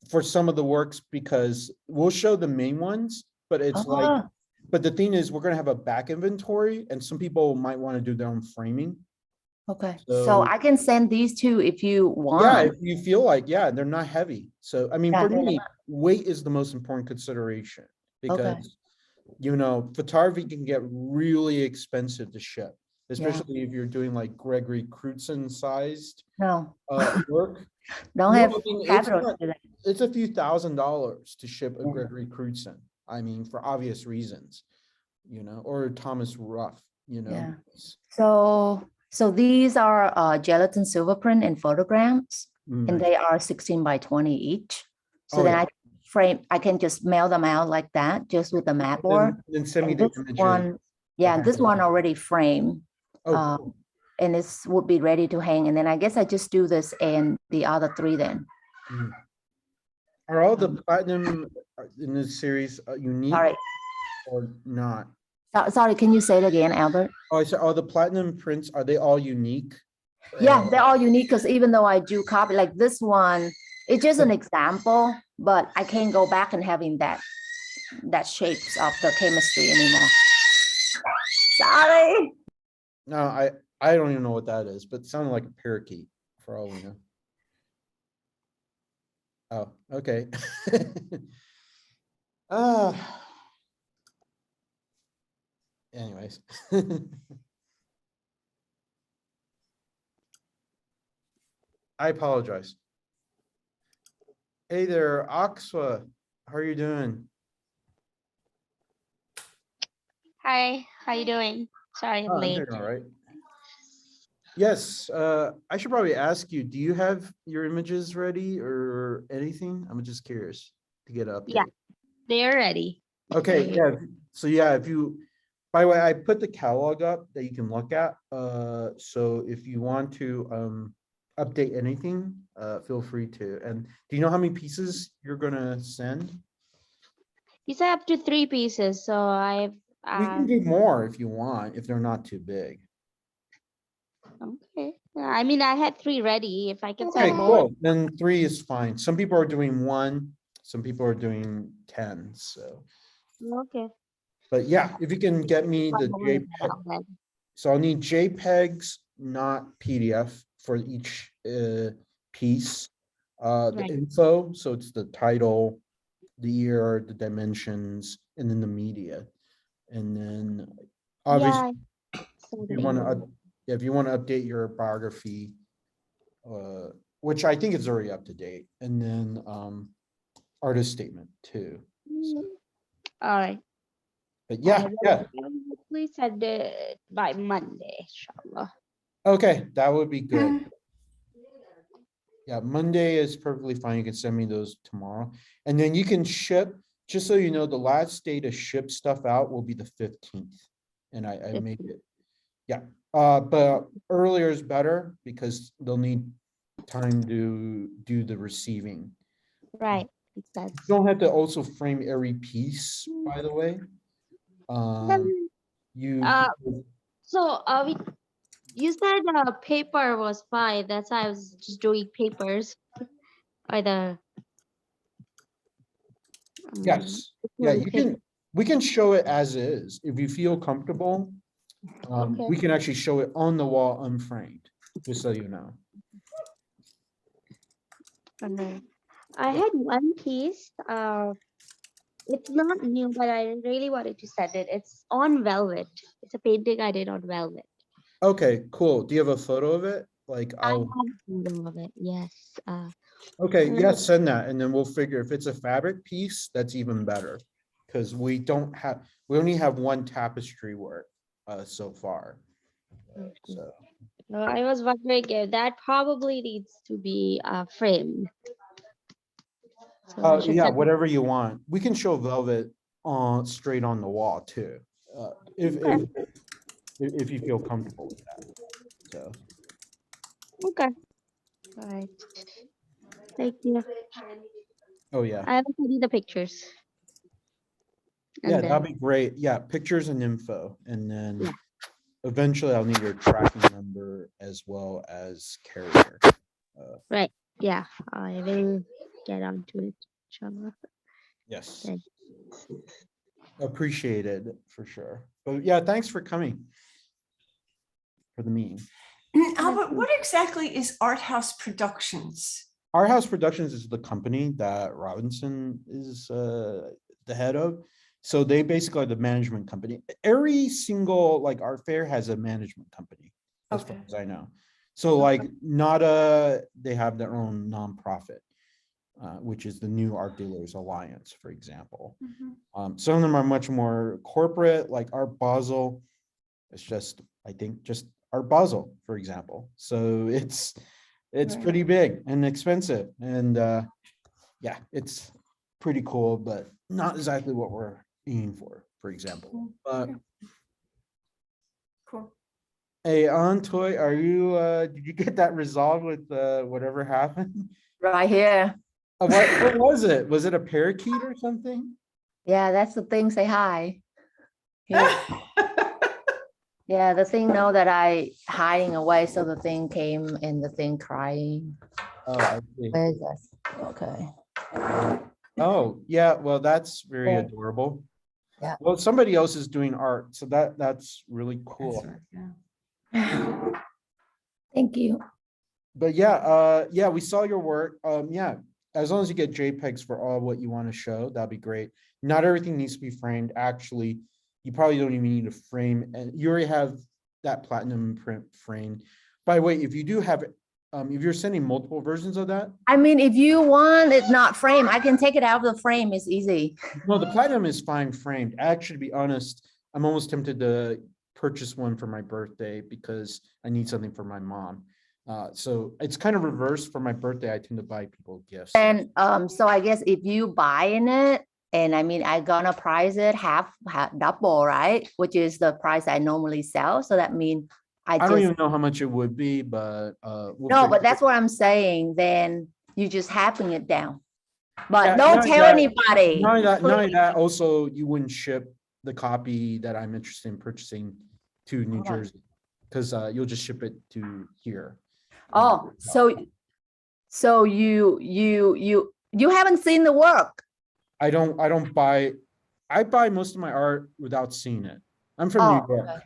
for some of the works, because we'll show the main ones, but it's like, Oh, but the thing is, we're gonna have a back inventory and some people might want to do their own framing. okay. So- So I can send these two if you Yeah, want. if you feel like, yeah, they're not heavy. So, I mean, Yeah, for they're me, weight is the most important consideration Okay. because, you know, photography can get really expensive to ship, especially if you're doing like Gregory Crutzen sized No, work. don't No, have I mean, capital to that. it's a few $1,000s to ship a Yeah. Gregory Crutzen. I mean, for obvious reasons, you know, or Thomas Ruff, you know. Yeah. So these are gelatin silver print and photograms, and Nice. they are 16 by 20 each. So Oh, then yeah. I can just mail them out like that, just with the mat board. Then send me And the this images. one, yeah, behind this it. one already framed. Oh, cool. And this would be ready to hang. And then I guess I just do this and the other 3 then. Mhm. Are all the platinum in this series unique All right. or not? Sorry, can you say it again, Albert? Oh, I said, are the platinum prints, are they all unique? Yeah, they're all unique because even though I do copy like this one, it's just an example, but I can't go back and having that shapes of the chemistry anymore. Sorry. No, I don't even know what that is, but it sounded like a parakeet for all we know. Oh, okay. Anyways. I apologize. Hey there, Oxwa, how are you doing? Hi, how you doing? Sorry, I'm Oh, I'm late. doing all right. Yes, I should probably ask you, do you have your images ready or anything? I'm just curious to get an Yeah. update. They're ready. Okay, yeah, so yeah, if you, by the way, I put the catalog up that you can look at. So if you want to update anything, feel free to. And do you know how many pieces you're gonna send? You said up to 3 pieces, so I've We can do more if you want, if they're not too big. okay. Yeah, I mean, I had 3 ready. If I can Okay, send more. cool. Then 3 is fine. Some people are doing 1, some people are doing 10, so. Okay. But yeah, if you can get me the One more JPEG, now then. so I'll need JPEGs, not PDF for each piece. The Right. info, so it's the title, the year, the dimensions, and then the media. And then obviously, Yeah. So if the you want email. to, if you want to update your biography, which I think is already up to date, and then artist statement too. All right. But yeah, yeah, Please send it by Monday, inshallah. okay, that would be good. Yeah, Monday is perfectly fine. You can send me those tomorrow. And then you can ship, just so you know, the last day to ship stuff out will be the 15th. And I make it, yeah. But earlier is better because they'll need time to do the receiving. Right. Makes sense. You don't have to also frame every piece, by the way. You, Uh, So you said paper was fine. That's why I was just doing papers. Or the yes, yeah, doing you paper. can, we can show it as is. If you feel comfortable, Okay. we can actually show it on the wall unframed, just so you know. And then I had one piece. It's not new, but I really wanted to send it. It's on velvet. It's a painting I did on velvet. Okay, cool. Do you have a photo of it? Like, I have I'll, a photo of it. Yes. okay, yeah, send that, and then we'll figure if it's a fabric piece, that's even better. Because we don't have, we only have one tapestry work so far. So, I was wondering if that probably needs to be framed. So I should yeah, send it. whatever you want. We can show velvet on straight on the wall too. If Okay. if you feel comfortable with that. So, Okay. All right. Thank you. oh yeah. I haven't seen the pictures. Yeah, And that'd then be great. Yeah, pictures and info, and then Yeah. eventually I'll need your tracking number as well as carrier. yeah, I will get onto it. Inshallah. Yes, Okay. appreciated for sure. But yeah, thanks for coming for the meeting. Albert, what exactly is Art House Productions? Our House Productions is the company that Robinson is the head of. So they basically are the management company. Every single like art fair has a management company, as far Okay. as I know. So like Nada, they have their own nonprofit, which is the New Art Dealers Alliance, for example. Some of them are much more corporate, like Art Basel. It's just, I think, just Art Basel, for example. So it's Right. pretty big and expensive, and yeah, it's pretty cool, but not exactly what we're aiming for example. But Cool. hey, Antoy, are you did you get that resolved with whatever happened? Right here. What was it? Was it a parakeet or something? Yeah, that's the thing. Say hi. Here. Yeah, the thing know that I hiding away, so the thing came and the thing crying. Oh, I see. Where is this? Okay. Oh, yeah, well, that's very Yeah. adorable. Yeah. Well, somebody else is doing art, so that's really cool. That's right, yeah. Thank you. But yeah, yeah, we saw your work. Yeah, as long as you get JPEGs for all what you want to show, that'd be great. Not everything needs to be framed. Actually, you probably don't even need to frame, and you already have that platinum print framed. By the way, if you do have, if you're sending multiple versions of that, I mean, if you want it not framed, I can take it out of the frame. It's easy. no, the platinum is fine framed. Actually, to be honest, I'm almost tempted to purchase one for my birthday because I need something for my mom. So it's kind of reversed. For my birthday, I tend to buy people gifts. And so I guess if you buying it, and I mean I gonna price it half double, right? Which is the price I normally sell. So that means I I don't just even know how much it would be, but we'll no, figure but it that's what I'm saying. Then you just happen it down. But Yeah, don't not tell that- anybody. Not only that, Please. also you wouldn't ship the copy that I'm interested in purchasing to New Hold on. Jersey, because you'll just ship it to here. Oh, so you haven't seen the work. I buy most of my art without seeing it. I'm from New Oh, York. okay.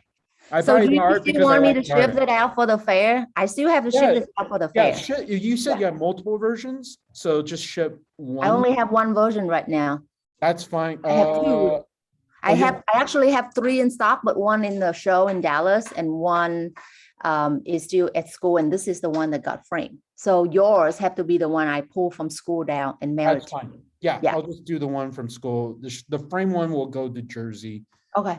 I So buy do the you art still because I want me like to the art. ship it out for the fair? I still have to Yeah, ship this out for the Yeah, fair. you said you have multiple versions, so just ship I one. only have one version right now. That's fine. I have two. I yeah. actually have 3 in stock, but one in the show in Dallas and one is still at school. And this is the one that got framed. So yours have to be the one I pull from school down and mail it That's to. fine. Yeah, Yeah. I'll just do the one from school. The frame one will go to Jersey. Okay.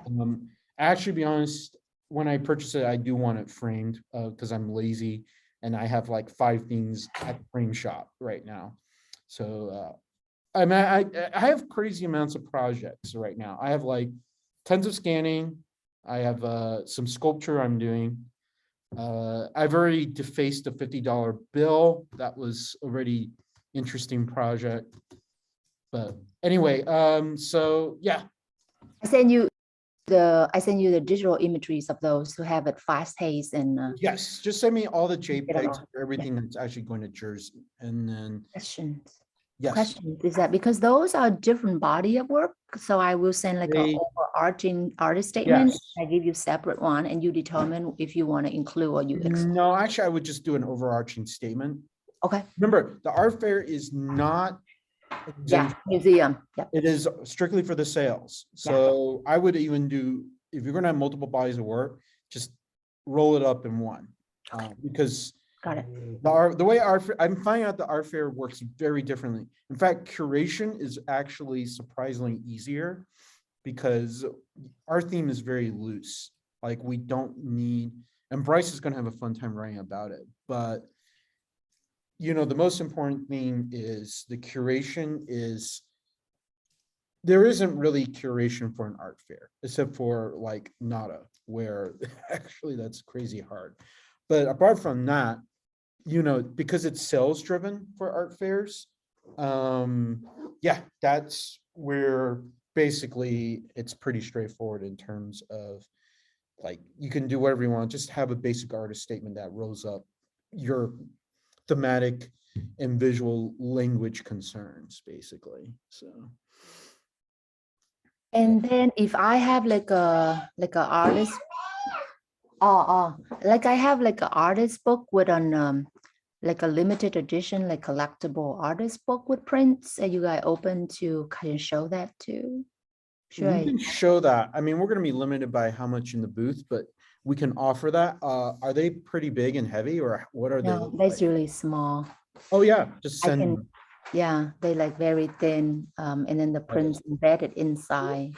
Actually, be honest, when I purchase it, I do want it framed because I'm lazy and I have like 5 things at the frame shop right now. So I mean, I have crazy amounts of projects right now. I have like tons of scanning. I have some sculpture I'm doing. I've already defaced a $50 bill. That was already interesting project. But anyway, so yeah, I send you the digital imageries of those who have it fast paced and yes, just send me all the it JPEGs all. for everything that's actually going to Jersey. And then, questions. yes, Question is that because those are different body of work, so I will send like an They- overarching artist statement. yes. I give you separate one, and you determine if you want to include or you exclude. No, actually, I would just do an overarching statement. Okay, Remember, the art fair is not yeah, exempt. museum. Yep. It is strictly for the sales. So I would even do, if you're gonna have multiple bodies of work, just roll it up in one. Because Got it. the way I'm finding out the art fair works very differently. In fact, curation is actually surprisingly easier because our theme is very loose. Like we don't need, and Bryce is gonna have a fun time writing about it, but the most important thing is the curation is, there isn't really curation for an art fair, except for like NADA, where actually that's crazy hard. But apart from that, because it's sales driven for art fairs, yeah, that's where basically it's pretty straightforward in terms of like, you can do whatever you want, just have a basic artist statement that rolls up your thematic and visual language concerns, basically. So. And then if I have like a artist, like I have like an artist book with an like a limited edition, like collectible artist book with prints. Are you guys open to kind of show that too? We Should I? can show that. I mean, we're gonna be limited by how much in the booth, but we can offer that. Are they pretty big and heavy, or what are they? No, look that's like? really small. Oh, yeah, just I send can, them. yeah, they like very thin, and then the prints embedded inside.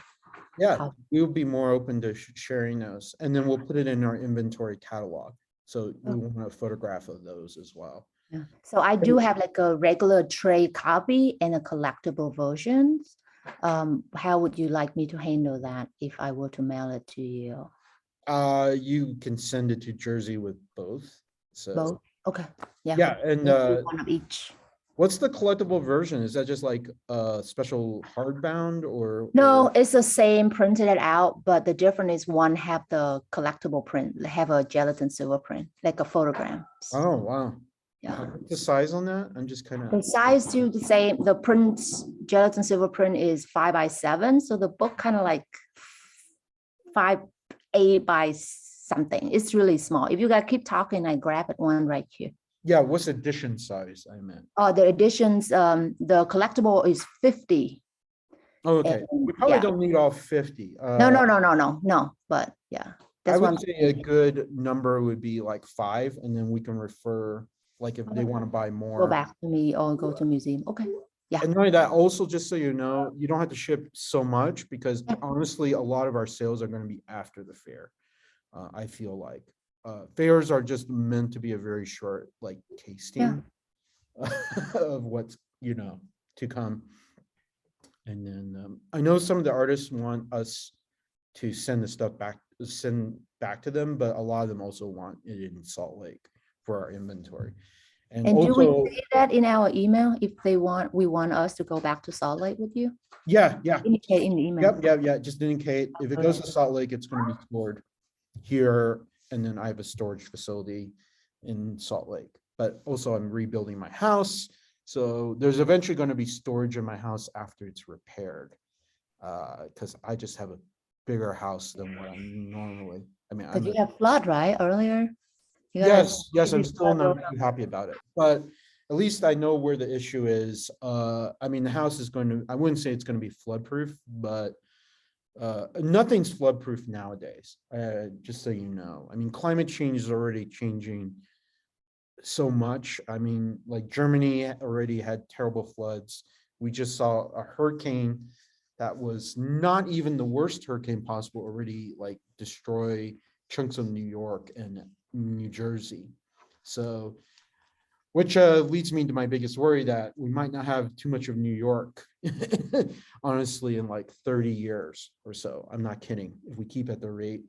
Yeah, How- we'll be more open to sharing those, and then we'll put it in our inventory catalog. So we want a photograph of those as well. Yeah. So I do have like a regular trade copy and a collectible versions. How would you like me to handle that if I were to mail it to you? You can send it to Jersey with both. So Both? Okay, yeah. yeah, and Let's do one of each. what's the collectible version? Is that just like a special hardbound or? No, it's the same printed it out, but the difference is one have the collectible print, have a gelatin silver print, like a photogram. Oh, wow. Yeah. What's the size on that? I'm just kind The of, size still the same. The print, gelatin silver print is 5x7. So the book kind of like 5/8 by something. It's really small. If you guys keep talking, I grab it one right here. yeah, what's edition size I meant? The editions, the collectible is 50. Oh, okay, And, we probably yeah. don't need all 50. No. But yeah, I that's would one. say a good number would be like 5, and then we can refer, like if they Okay. want to buy Go more. back to me or go to museum. Okay. Yeah. And not only that, also, just so you know, you don't have to ship so much because Yeah. honestly, a lot of our sales are going to be after the fair. I feel like fairs are just meant to be a very short like tasting of what's, you know, to come. And then I know some of the artists want us to send the stuff back, send back to them, but a lot of them also want it in Salt Lake for our inventory. And And do we also, say that in our email if they want, we want us to go back to Salt Lake with you? yeah, Indicate in the email. yeah, just indicate if it goes to Salt Lake, it's going to be stored here. And then I have a storage facility in Salt Lake, but also I'm rebuilding my house. So there's eventually going to be storage in my house after it's repaired. Because I just have a bigger house than what I'm normally, I mean, Because you have flood, right, earlier? You got yes, I'm this still flood not too happy about it, but at least I know where the issue is. I mean, the house is going to, I wouldn't say it's going to be flood proof, but nothing's flood proof nowadays, just so you know. I mean, climate change is already changing so much. I mean, like Germany already had terrible floods. We just saw a hurricane that was not even the worst hurricane possible already like destroy chunks of New York and New Jersey. So, which leads me to my biggest worry that we might not have too much of New York, honestly, in like 30 years or so. I'm not kidding. If we keep at the rate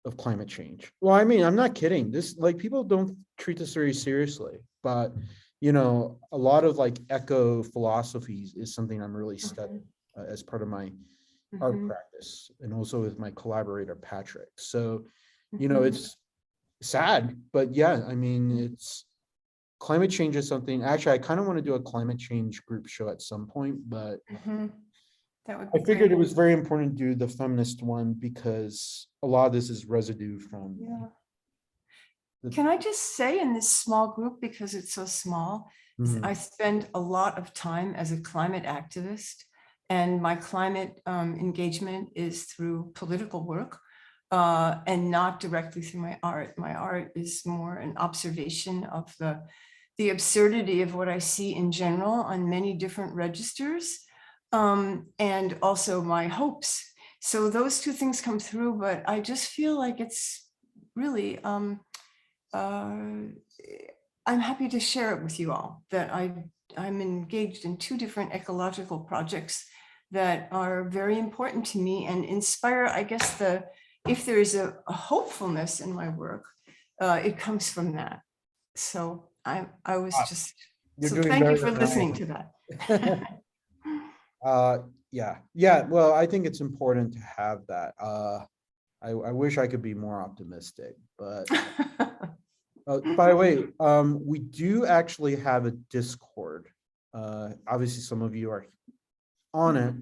of climate change. Well, I mean, I'm not kidding. This, like, people don't treat this very seriously, but you know, a lot of like eco philosophies is something I'm really studying as part of my art practice, and also with my collaborator Patrick. So, you know, it's sad, but yeah, I mean, it's climate change is something. Actually, I kind of want to do a climate change group show at some point, but That would I be figured great. it was very important to do the feminist one because a lot of this is residue from. Yeah. the- Can I just say in this small group, because it's so small, Mhm. I spend a lot of time as a climate activist, and my climate engagement is through political work and not directly through my art. My art is more an observation of the absurdity of what I see in general on many different registers, and also my hopes. So those two things come through, but I just feel like it's really I'm happy to share it with you all, that I'm engaged in 2 different ecological projects that are very important to me and inspire, I guess, if there is a hopefulness in my work, it comes from that. So I was just, You're so doing thank you better for than I listening am. to that. Yeah. Well, I think it's important to have that. I wish I could be more optimistic, but by the way, we do actually have a Discord. Obviously, some of you are on it,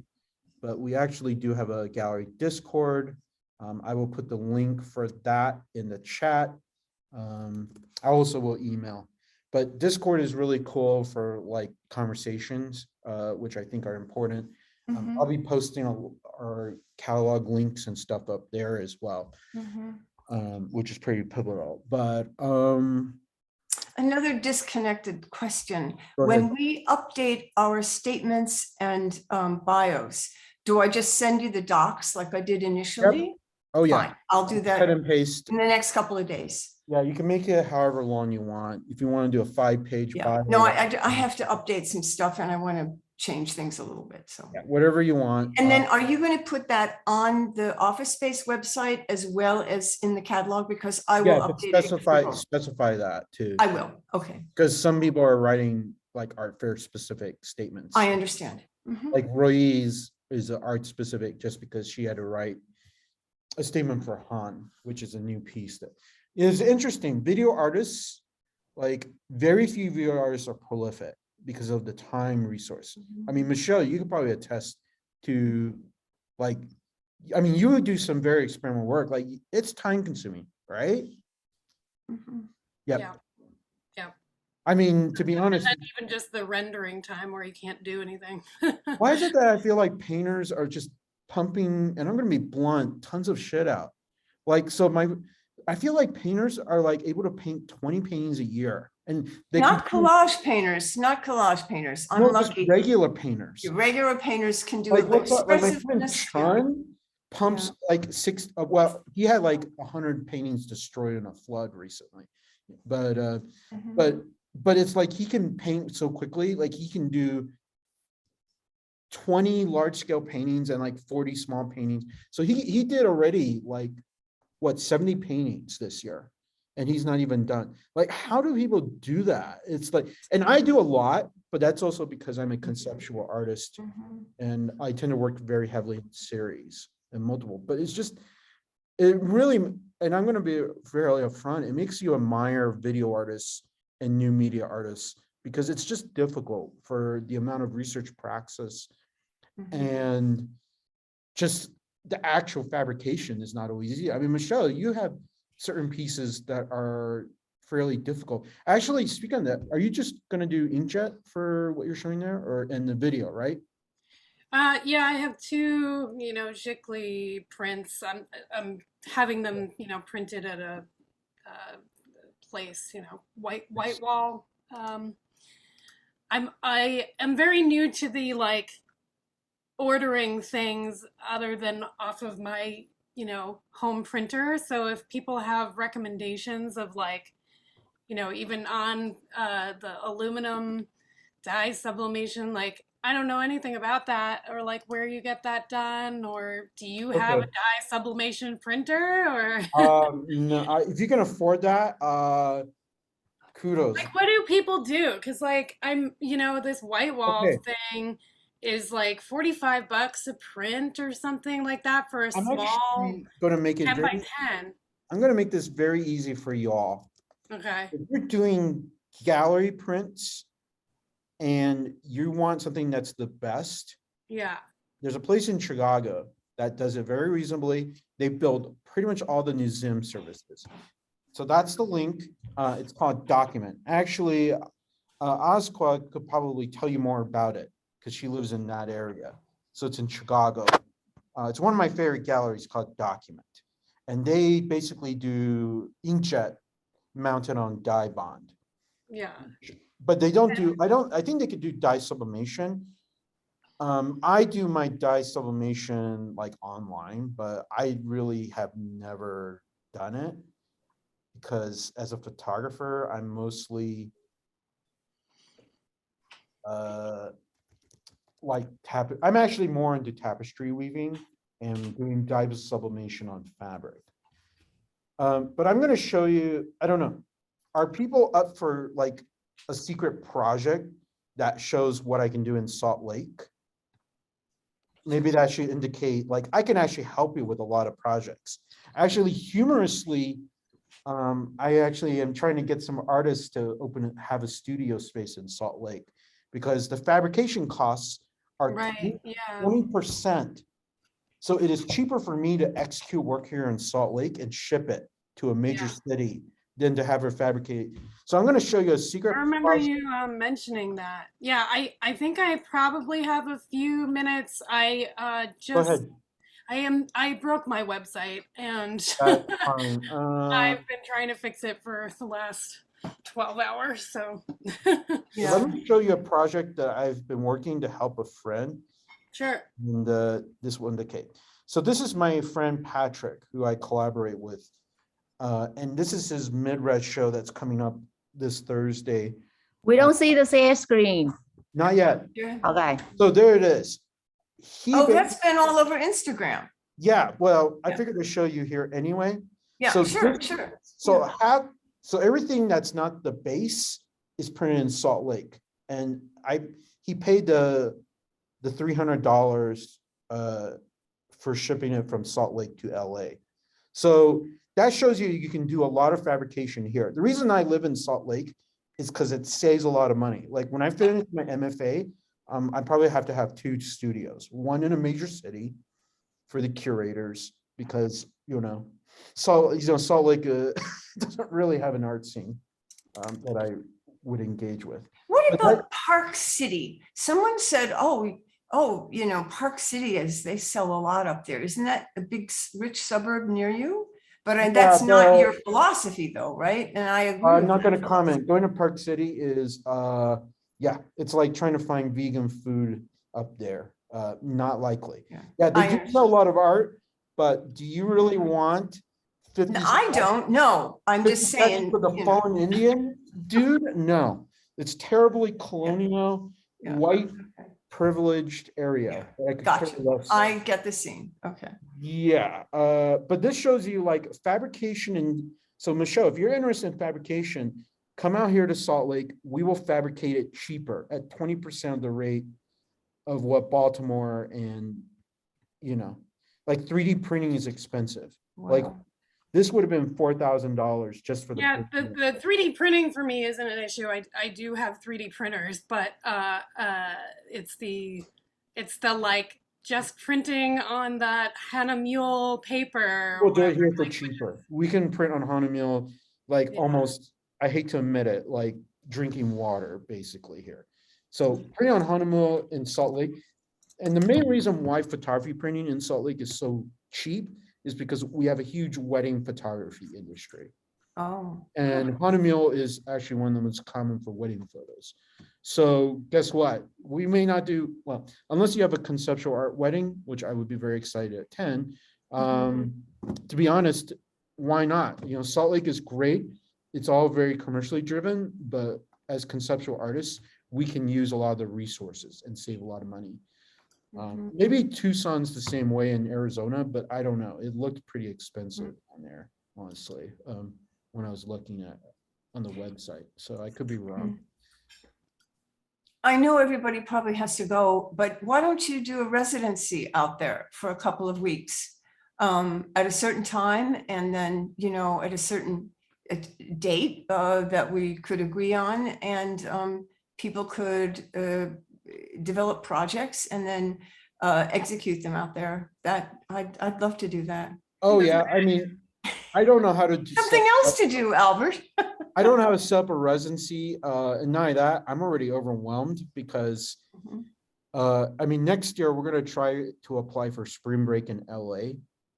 but we actually do have a gallery Discord. I will put the link for that in the chat. I also will email, but Discord is really cool for like conversations, which I think are important. I'll be posting our catalog links and stuff up there as well, which is pretty pivotal. But Another disconnected question. Go When ahead. we update our statements and bios, do I just send you the docs like I did initially? Oh yeah, Fine, I'll do cut that and paste. in the next couple of days. Yeah, you can make it however long you want. If you want to do a 5-page Yeah, bio, no, I have to update some stuff and I want to change things a little bit, so. yeah, whatever you want. And then are you going to put that on the Office Space website as well as in the catalog? Because I will Yeah, but update it. specify that too. I will, okay, Because some people are writing like art fair specific statements. I understand. Mhm. Like Ruiz is an art specific just because she had to write a statement for Han, which is a new piece that is interesting. Video artists, like very few video artists are prolific because of the time resource. I mean, Michelle, you could probably attest to like, I mean, you would do some very experimental work. Like it's time consuming, right? Mhm. Yep. Yeah. I mean, to be honest, And even just the rendering time where you can't do anything. why is it that I feel like painters are just pumping, and I'm gonna be blunt, tons of shit out? Like, so I feel like painters are like able to paint 20 paintings a year, and they Not can collage painters, not collage painters. I'm no, just lucky. regular painters. Your regular painters can do Like it. what's up? Like my friend Expressiveness, yeah. Chun, pumps like six, well, he had like 100 paintings destroyed in a flood recently. But, Mhm. but it's like he can paint so quickly, like he can do 20 large scale paintings and like 40 small paintings. So he did already like, what, 70 paintings this year. And he's not even done. Like, how do people do that? It's like, and I do a lot, but that's also because I'm a conceptual artist Mhm. and I tend to work very heavily in series and multiple, but it's just, it really, and I'm gonna be fairly upfront, it makes you admire video artists and new media artists because it's just difficult for the amount of research praxis Mhm. and just the actual fabrication is not always easy. I mean, Michelle, you have certain pieces that are fairly difficult. Actually, speaking of that, are you just gonna do inkjet for what you're showing there or in the video, right? Yeah, I have two, Giclée prints. I'm having them, printed at a place, white wall. I am very new to the like ordering things other than off of my, home printer. So if people have recommendations of like, even on the aluminum dye sublimation, like I don't know anything about that or like where you get that done or do you have a Okay. dye sublimation printer or No, if you can afford that, kudos. like what do people do? Because like I'm, this white wall Okay, thing is like 45 bucks a print or something like that for a I'm small actually gonna make it 10 by very, 10. I'm gonna make this very easy for y'all. Okay. If you're doing gallery prints and you want something that's the best, Yeah. there's a place in Chicago that does it very reasonably. They build pretty much all the museum services. So that's the link. It's called Document. Actually, Asqua could probably tell you more about it because she lives in that area. So it's in Chicago. It's one of my favorite galleries called Document. And they basically do inkjet mounted on dye bond. Yeah. But they don't do, I think they could do dye sublimation. I do my dye sublimation like online, but I really have never done it because as a photographer, I'm mostly like I'm actually more into tapestry weaving and doing dye sublimation on fabric. But I'm gonna show you, I don't know, are people up for like a secret project that shows what I can do in Salt Lake? Maybe that should indicate, like, I can actually help you with a lot of projects. Actually, humorously, I actually am trying to get some artists to have a studio space in Salt Lake because the fabrication costs are Right. Yeah. 20%. So it is cheaper for me to execute work here in Salt Lake and ship it to a major Yeah. city than to have her fabricate. So I'm going to show you a secret I remember project. you mentioning that. Yeah, I think I probably have a few minutes. Go ahead. I broke my website and That's fine. I've been trying to fix it for the last 12 hours. So So Yeah. let me show you a project that I've been working to help a friend. sure. And this will indicate. So this is my friend Patrick, who I collaborate with. And this is his mid-res show that's coming up this Thursday. We don't see the share screen. Not yet. Okay. So there it is. Oh, that's been all over Instagram. Yeah, well, I Yeah. figured to show you here anyway. Yeah, So sure, this- sure. So so everything that's not the base is printed in Salt Lake. And he paid the $300 for shipping it from Salt Lake to LA. So that shows you can do a lot of fabrication here. The reason I live in Salt Lake is because it saves a lot of money. Like when I finish my MFA, I probably have to have 2 studios, one in a major city for the curators, because, Salt Lake doesn't really have an art scene that I would engage with. What But about Park City? Someone said, Park City they sell a lot up there. Isn't that a big, rich suburb near you? But that's not your philosophy though, right? And I agree. I'm with not that going to comment. Going to Park City is, yeah, it's like trying to find vegan food up there. Not likely. Yeah. Yeah, they I do sell a lot of art, but do you really want 50? I don't know. I'm 50 just cents saying. for the you know, fallen Indian, dude, no. It's terribly colonial, Yeah. white privileged area. that I could care Gotcha. less. I get the scene. Okay. Yeah, but this shows you like fabrication. And so Michelle, if you're interested in fabrication, come out here to Salt Lake. We will fabricate it cheaper at 20% of the rate of what Baltimore and, you know, like 3D printing is expensive. Like Wow. this would have been $4,000 just for the. Yeah, printing. the 3D printing for me isn't an issue. I do have 3D printers, but it's the like just printing on that Hana Mule paper or We'll do it whatever. here for Like, cheaper. We can print on Hanamill, like Yeah. almost, I hate to admit it, like drinking water basically here. So printing on Hanamill in Salt Lake. And the main reason why photography printing in Salt Lake is so cheap is because we have a huge wedding photography industry. Oh. And Hanamill is actually one of the most common for wedding photos. So guess what? We may not do, well, unless you have a conceptual art wedding, which I would be very excited to attend. To be honest, why not? You know, Salt Lake is great. It's all very commercially driven, but as conceptual artists, we can use a lot of the resources and save a lot of money. Maybe Tucson's the same way in Arizona, but I don't know. It looked pretty expensive on there, honestly, when I was looking at on the website. So I could be wrong. I know everybody probably has to go, but why don't you do a residency out there for a couple of weeks at a certain time, and then, you know, at a certain date that we could agree on, and people could develop projects and then execute them out there. That I'd love to do that. Oh yeah, I mean, I don't know how to do Something else to do, Albert. I don't know how to set up a residency, and not only that, I'm already overwhelmed because I mean, next year we're gonna try to apply for spring break in LA.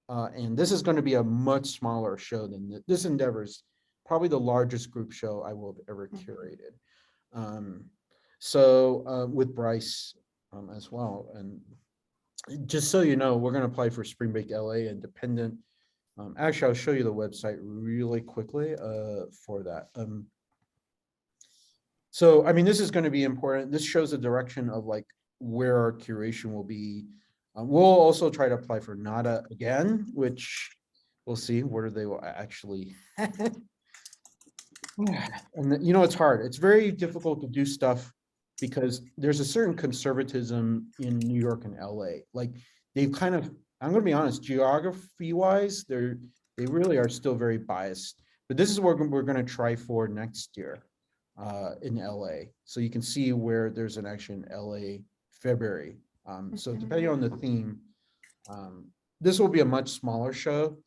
And this is gonna be a much smaller show than this endeavor is probably the largest group show I will have ever curated. So with Bryce as well. And just so you know, we're gonna apply for spring break LA independent. Actually, I'll show you the website really quickly for that. So, I mean, this is going to be important. This shows the direction of like where our curation will be. We'll also try to apply for NADA again, which we'll see where they will actually. And you know, it's hard. It's very difficult to do stuff because there's a certain conservatism in New York and LA. Like they've kind of, I'm going to be honest, geography wise, they really are still very biased. But this is what we're going to try for next year in LA. So you can see where there's an action in LA February. So depending on the theme, this will be a much smaller show.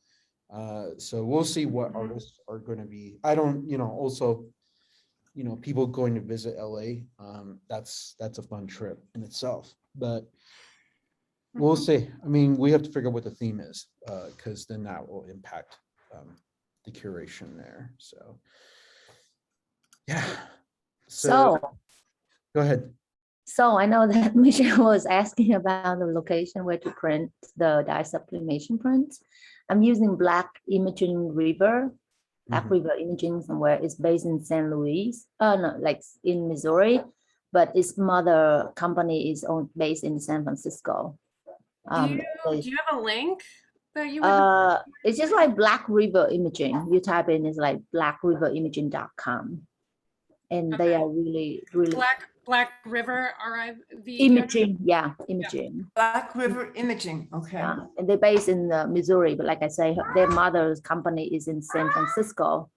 So we'll see what artists are going to be. I don't, you know, also, you know, people going to visit LA. That's a fun trip in itself. But we'll see. I mean, we have to figure out what the theme is, because then that will impact the curation there. So, yeah. So, Go ahead. so I know that Michelle was asking about the location where to print the dye sublimation prints. I'm using Black Imaging River, Black River Imaging somewhere. It's based in St. Louis, no, like in Missouri, but its mother company is based in San Francisco. Do you have a link that you would? It's just like Black River Imaging. You type in, it's like blackriverimaging.com. And they are really Black River RIV imaging, yeah, imaging. Black River Imaging. Okay. Yeah, and they're based in Missouri, but like I say, their mother's company is in San Francisco.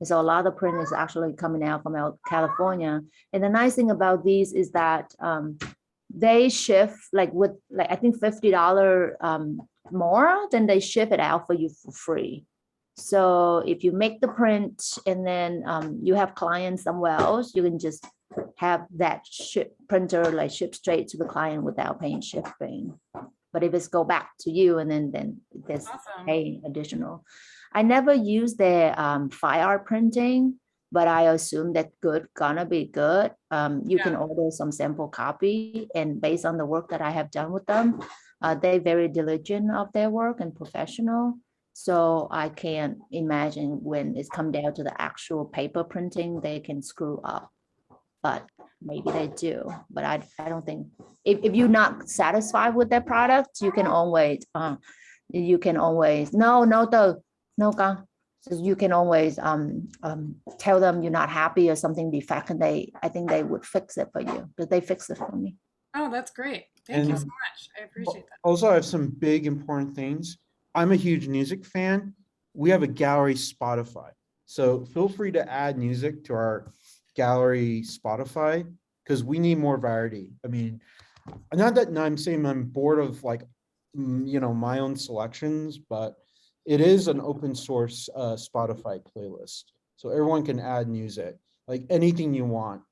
And so a lot of print is actually coming out from California. And the nice thing about these is that they ship like with like I think $50 more, then they ship it out for you for free. So if you make the print and then you have clients somewhere else, you can just have that printer like ship straight to the client without paying shipping. But if it's go back to you and then there's Awesome. pay additional. I never use their fine art printing, but I assume that gonna be good. You can order some sample copy, and based on the work that I have done with them, they're very diligent of their work and professional. So I can't imagine when it's come down to the actual paper printing, they can screw up. But maybe they do, but I don't think, if you're not satisfied with their product, you can always, no, Kang. So you can always tell them you're not happy or something defect, and I think they would fix it for you, because they fix it for me. Oh, that's great. Thank you And- so much. I appreciate that. Also, I have some big important things. I'm a huge music fan. We have a gallery Spotify. So feel free to add music to our gallery Spotify, because we need more variety. I mean, not that I'm saying I'm bored of like, my own selections, but it is an open source Spotify playlist. So everyone can add music, like anything you want,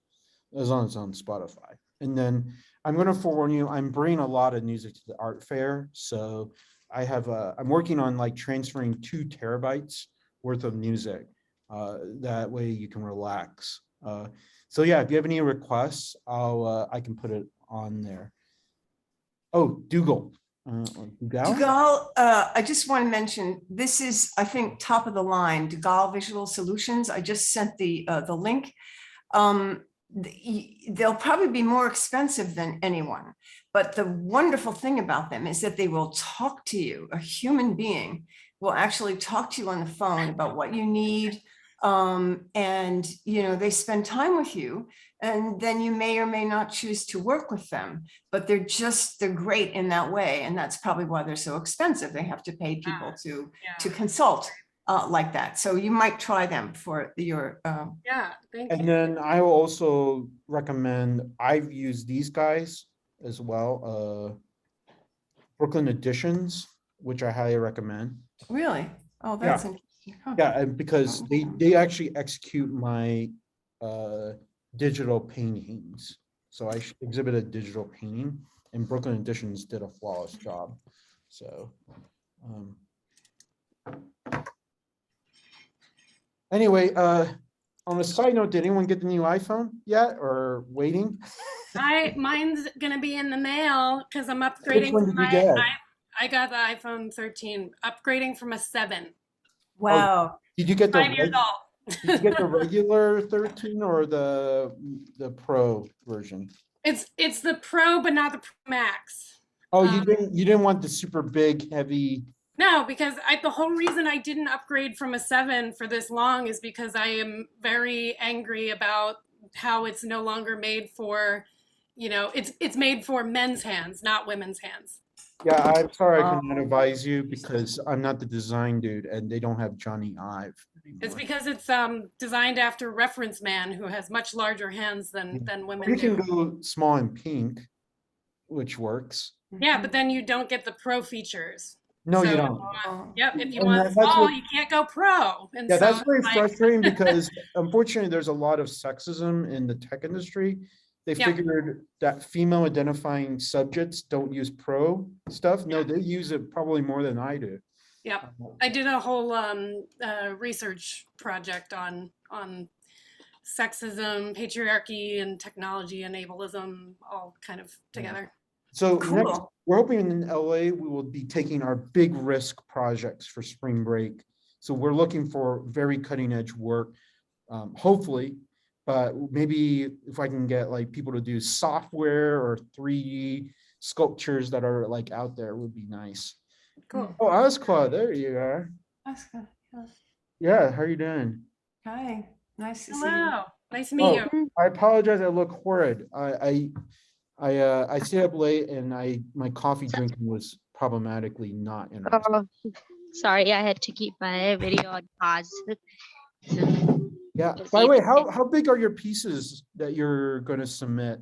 as long as it's on Spotify. And then I'm gonna forewarn you, I'm bringing a lot of music to the art fair. So I'm working on like transferring 2 terabytes worth of music. That way you can relax. So yeah, if you have any requests, I can put it on there. Oh, Dougal. Dougal? Dugal, I just want to mention, this is, I think, top of the line, Dugal Visual Solutions. I just sent the link. They'll probably be more expensive than anyone, but the wonderful thing about them is that they will talk to you. A human being will actually talk to you on the phone about what you need. And, they spend time with you, and then you may or may not choose to work with them, but they're great in that way. And that's probably why they're so expensive. They have to pay people to Yeah. consult like that. So you might try them for your, Yeah, thank And you. then I will also recommend, I've used these guys as well, Brooklyn Editions, which I highly recommend. really? Oh, that's interesting. Huh. Yeah, and because they actually execute my digital paintings. So I exhibited digital painting, and Brooklyn Editions did a flawless job. So anyway, on a side note, did anyone get the new iPhone yet, or waiting? Mine's gonna be in the mail because I'm upgrading. Which one did you get? I got the iPhone 13, upgrading from a 7. Wow. Did you get 5 years old. did you get the regular 13 or the Pro version? It's the Pro, but not the Pro Max. Oh, you didn't want the super big, heavy. No, because the whole reason I didn't upgrade from a 7 for this long is because I am very angry about how it's no longer made for, it's made for men's hands, not women's hands. Yeah, I'm sorry I cannot advise you because I'm not the design dude, and they don't have Johnny Ive It's anymore. because it's designed after Reference Man, who has much larger hands than women You can do. go small and pink, which works. Yeah, but then you don't get the Pro features. No, So you don't. Yep, if you And want that's small, what- you can't go Pro. And Yeah, so that's very it's like, frustrating because unfortunately, there's a lot of sexism in the tech industry. They Yeah. figured that female identifying subjects don't use pro stuff. No, they use it probably more than I do. Yep. I did a whole research project on sexism, patriarchy, and technology and ableism all kind of together. So Cool. next, we're hoping in LA, we will be taking our big risk projects for spring break. So we're looking for very cutting edge work, hopefully, but maybe if I can get like people to do software or 3D sculptures that are like out there would be nice. Cool. Oh, Asqua, there you are. That's good. Yeah. Yeah, how are you doing? Hi, nice to see you. Hello. Nice to meet you. I apologize, I look horrid. I stayed up late and my coffee drinking was problematically not interesting. Sorry, I had to keep my video on pause. Yeah, Just by the way, eat. how big are your pieces that you're gonna submit?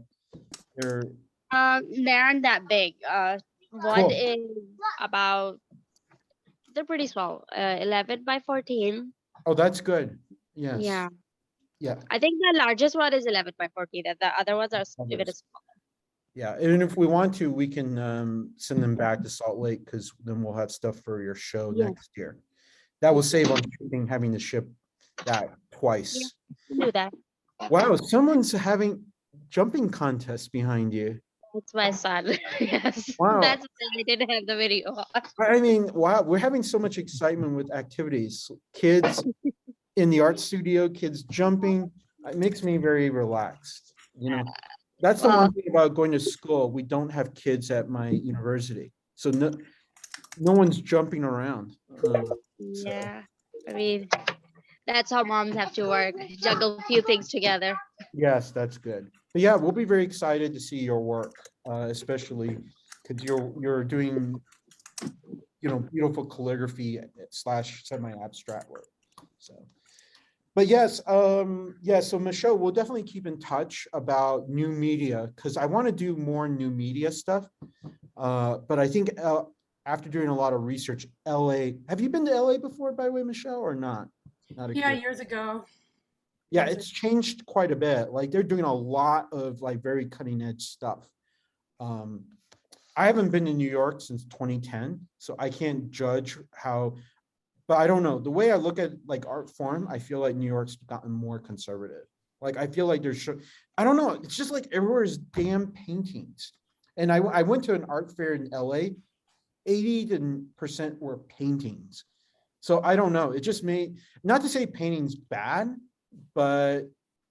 They're, They aren't that big. One Cool. is about, they're pretty small, 11 by 14. oh, that's good. Yes. Yeah, Yeah, I think the largest one is 11 by 14, and the other ones are even Others. smaller. yeah. And if we want to, we can send them back to Salt Lake because then we'll have stuff for your show Yeah. next year. That will save on shipping, having to ship that twice. Do that. Wow, someone's having jumping contests behind you. It's my son. Yes. Wow. That's why I didn't have the video on. I mean, wow, we're having so much excitement with activities. Kids in the art studio, kids jumping. It makes me very relaxed, you know. That's the Well, one thing about going to school. We don't have kids at my university. So no one's jumping around. yeah. I mean, that's how moms have to work, juggle a few things together. Yes, that's good. But yeah, we'll be very excited to see your work, especially because you're doing, beautiful calligraphy slash semi-abstract work. So, but yes, yeah. So Michelle, we'll definitely keep in touch about new media because I want to do more new media stuff. But I think after doing a lot of research, LA. Have you been to LA before, by the way, Michelle, or not? Not a Yeah, curious- years ago. Yeah, it's changed quite a bit. Like they're doing a lot of like very cutting edge stuff. I haven't been to New York since 2010, so I can't judge how, but I don't know. The way I look at like art form, I feel like New York's gotten more conservative. Like I feel like I don't know. It's just like everywhere is damn paintings. And I went to an art fair in LA, 80% were paintings. So I don't know. It just made, not to say painting's bad, but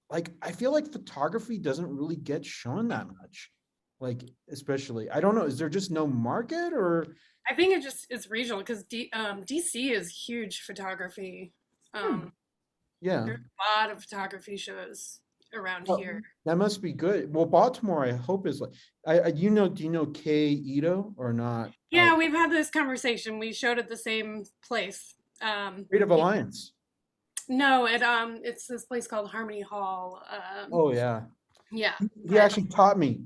like I feel like photography doesn't really get shown that much. Like especially, I don't know, is there just no market or? I think it just is regional because DC is huge photography. Um, Yeah, there's a lot of photography shows around well, here. that must be good. Well, Baltimore, I hope is like, do you know Kay Ito or not? Yeah, we've had this conversation. We showed at the same place. Creative Alliance. No, it's this place called Harmony Hall. Oh, yeah. Yeah. He but- actually taught me.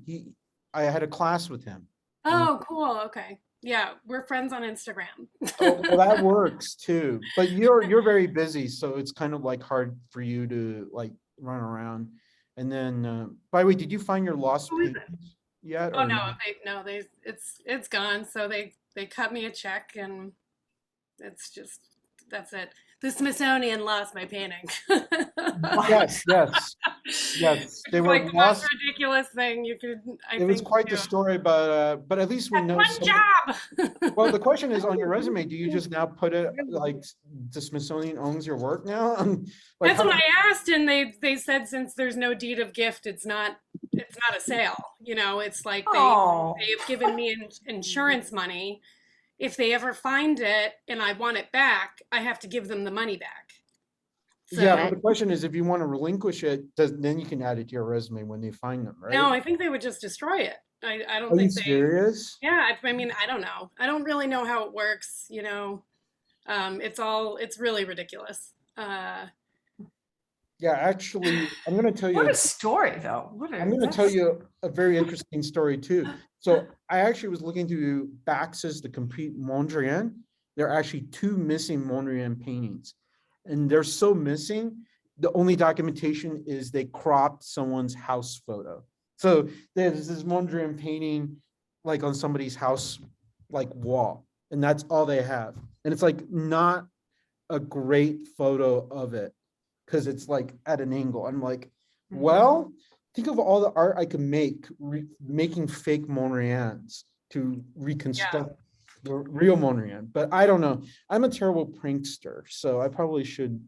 I had a class with him. Oh, cool. Okay. Yeah, we're friends on Instagram. Oh, well, that works too. But you're very busy, so it's kind of like hard for you to like run around. And then, by the way, did you find your lost Who is it? paintings yet? Oh Or no, no? it's gone. So they cut me a check and that's it. The Smithsonian lost my painting. Yes, yes, yes. They It's were like the most lost. ridiculous thing you could. It was quite the story, but at least we That's know. one some- job. Well, the question is on your resume, do you just now put it like the Smithsonian owns your work now? Like, That's what I asked, and they said since there's no deed of gift, it's not a sale. It's like Oh, they've given me insurance money. If they ever find it and I want it back, I have to give them the money back. So, Yeah, but the question is if you want to relinquish it, then you can add it to your resume when they find them, right? no, I think they would just destroy it. I don't Are you think they. serious? Yeah, I mean, I don't know. I don't really know how it works. It's really ridiculous. Yeah, actually, I'm going to tell what you. a story, though. I'm going to tell you a very interesting story too. So I actually was looking through Bax's The Complete Mondrian. There are actually 2 missing Mondrian paintings, and they're so missing. The only documentation is they cropped someone's house photo. So there's this Mondrian painting, like on somebody's house, like wall, and that's all they have. And it's like not a great photo of it because it's like at an angle. I'm like, well, think of all the art I could make making fake Mondrians to reconstruct the real Mondrian. But I don't know. I'm a terrible prankster, so I probably should,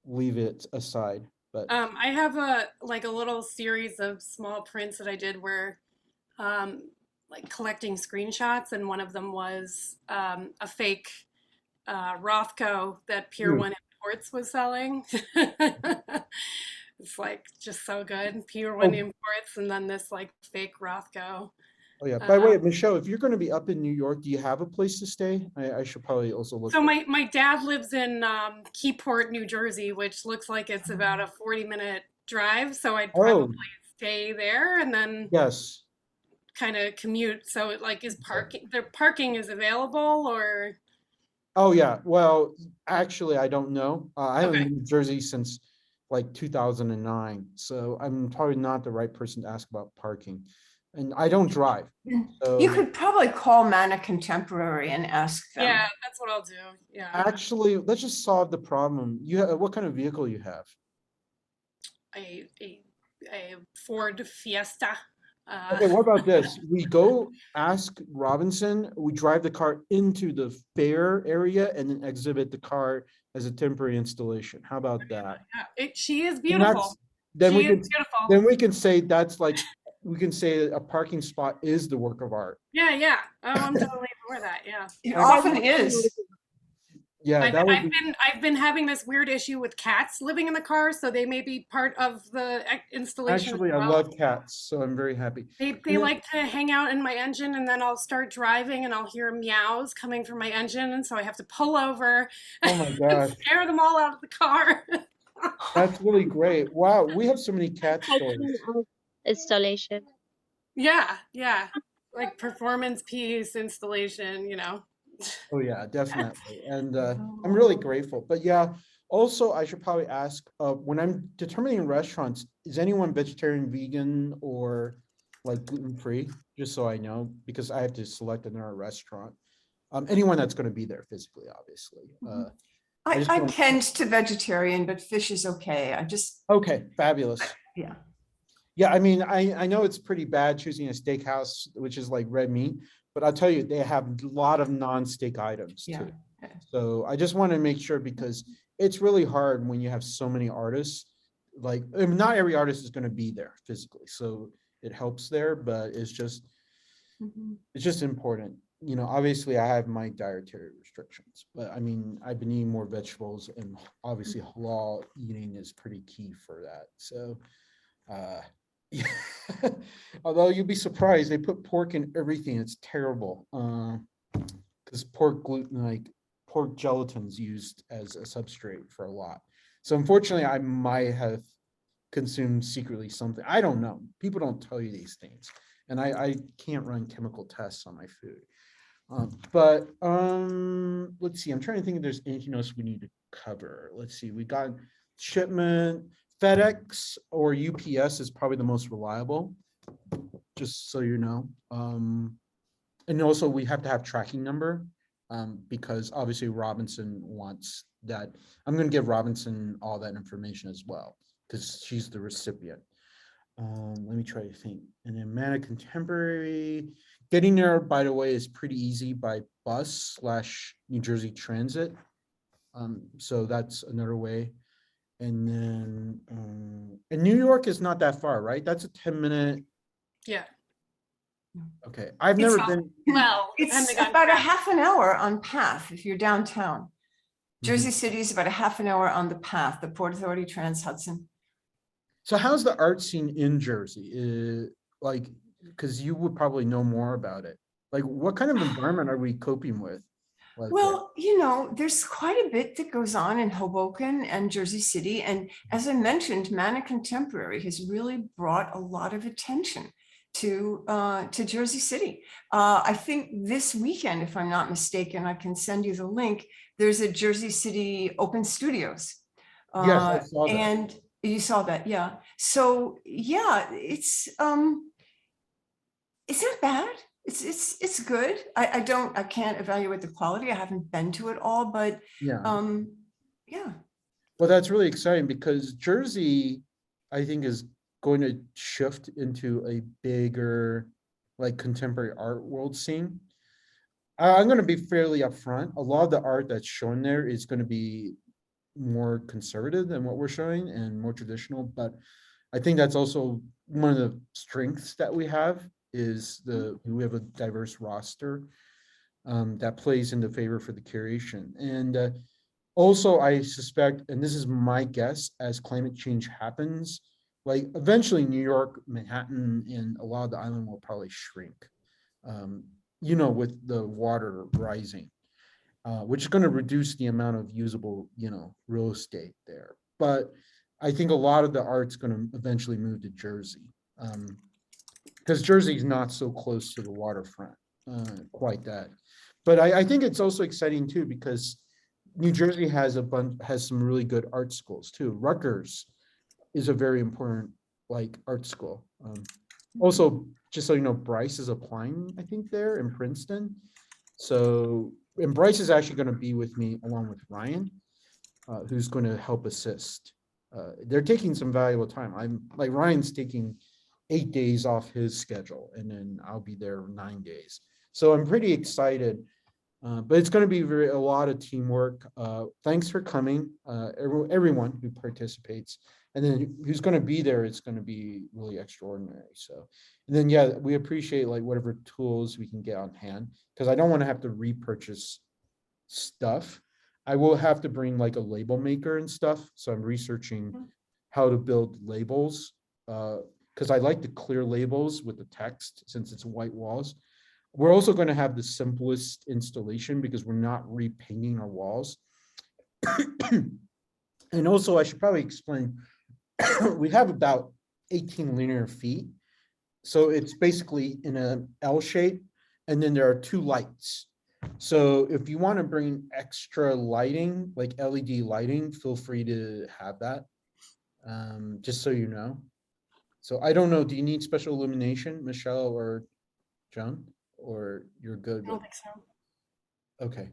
leave it aside. But I have a little series of small prints that I did where, like collecting screenshots, and one of them was a fake Rothko that Pier Hmm. 1 Imports was selling. It's like just so good. Pier 1 Imports, and then this like fake Rothko. oh yeah. By the way, Michelle, if you're going to be up in New York, do you have a place to stay? I should probably also look. So my dad lives in Keyport, New Jersey, which looks like it's about a 40-minute drive. So I'd probably stay there and then Yes. kind of commute. So it like is parking is available or? Oh yeah. Well, actually, I don't know. I haven't Okay. been in New Jersey since like 2009, so I'm probably not the right person to ask about parking. And I don't drive. So You could probably call Mana Contemporary and ask them. Yeah, that's what I'll do. Yeah. actually, let's just solve the problem. What kind of vehicle you have? A Ford Fiesta. Okay, what about this? We go ask Robinson, we drive the car into the fair area and then exhibit the car as a temporary installation. How about that? She is And beautiful. that's, then She we is can, beautiful. then we can say that's like, we can say a parking spot is the work of art. Yeah. Oh, I'm totally for that. Yeah. It Like- often is. Yeah, that would be, I've been having this weird issue with cats living in the car, so they may be part of the installation. actually, as I well. love cats, so I'm very happy. They And then- like to hang out in my engine, and then I'll start driving, and I'll hear meows coming from my engine, and so I have to pull over Oh my and gosh, scare them all out of the car. that's really great. Wow, we have so many cat stories. Installation. Yeah, like performance piece installation. Oh yeah, definitely. And I'm really grateful. But yeah, also I should probably ask, when I'm determining restaurants, is anyone vegetarian, vegan, or like gluten-free? Just so I know, because I have to select another restaurant. Anyone that's going to be there physically, obviously. I just I want- tend to vegetarian, but fish is okay. I just, Okay, fabulous. yeah. Yeah, I mean, I know it's pretty bad choosing a steakhouse, which is like red meat, but I'll tell you, they have a lot of non-steak items Yeah. too. So I just want to make sure, because it's really hard when you have so many artists. Like, I mean, not every artist is going to be there physically, so it helps there, but it's just important. Obviously I have my dietary restrictions, but I mean, I've been eating more vegetables, and obviously halal eating is pretty key for that. So, yeah. Although you'd be surprised, they put pork in everything. It's terrible. Because pork gelatin is used as a substrate for a lot. So unfortunately, I might have consumed secretly something. I don't know. People don't tell you these things, and I can't run chemical tests on my food. But let's see. I'm trying to think if there's anything else we need to cover. Let's see. We got shipment. FedEx or UPS is probably the most reliable, just so you know. And also we have to have tracking number, because obviously Robinson wants that. I'm going to give Robinson all that information as well, because she's the recipient. Let me try to think. And then Mana Contemporary, getting there, by the way, is pretty easy by bus / New Jersey Transit. So that's another way. And then, and New York is not that far, right? That's a 10-minute. Yeah. Okay, I've It's never not- been. Well, It's depending on about a traffic. half an hour on path if you're downtown. Jersey City is about a half an hour on the path, the Port Authority Trans Hudson. So how's the art scene in Jersey? Like, because you would probably know more about it. Like, what kind of environment are we coping with? Like, Well, there's quite a bit that goes on in Hoboken and Jersey City. And as I mentioned, Mana Contemporary has really brought a lot of attention to Jersey City. I think this weekend, if I'm not mistaken, I can send you the link. There's a Jersey City Open Studios. Yes, I saw that. And you saw that, yeah. So yeah, it's not bad. It's good. I can't evaluate the quality. I haven't been to it all, but yeah. yeah. Well, that's really exciting, because Jersey, I think, is going to shift into a bigger, like, contemporary art world scene. I'm going to be fairly upfront. A lot of the art that's shown there is going to be more conservative than what we're showing and more traditional, but I think that's also one of the strengths that we have, is we have a diverse roster that plays into favor for the curation. And also I suspect, and this is my guess, as climate change happens, like eventually New York, Manhattan, and a lot of the island will probably shrink, with the water rising. Which is going to reduce the amount of usable, real estate there. But I think a lot of the art's going to eventually move to Jersey, because Jersey is not so close to the waterfront, quite that. But I think it's also exciting too, because New Jersey has some really good art schools too. Rutgers is a very important art school. Also, just so you know, Bryce is applying, I think, there in Princeton. So, and Bryce is actually going to be with me along with Ryan, who's going to help assist. They're taking some valuable time. I'm like, Ryan's taking 8 days off his schedule, and then I'll be there 9 days. So I'm pretty excited. But it's going to be a lot of teamwork. Thanks for coming, everyone who participates, and then who's going to be there. It's going to be really extraordinary. So, and then yeah, we appreciate like whatever tools we can get on hand, because I don't want to have to repurchase stuff. I will have to bring like a label maker and stuff. So I'm researching how to build labels, because I like to clear labels with the text since it's white walls. We're also going to have the simplest installation because we're not repainting our walls. And also I should probably explain, we have about 18 linear feet. So it's basically in an L shape, and then there are 2 lights. So if you want to bring extra lighting, like LED lighting, feel free to have that, just so you know. So I don't know, do you need special illumination, Michelle or John? Or you're good? I don't think so. Okay.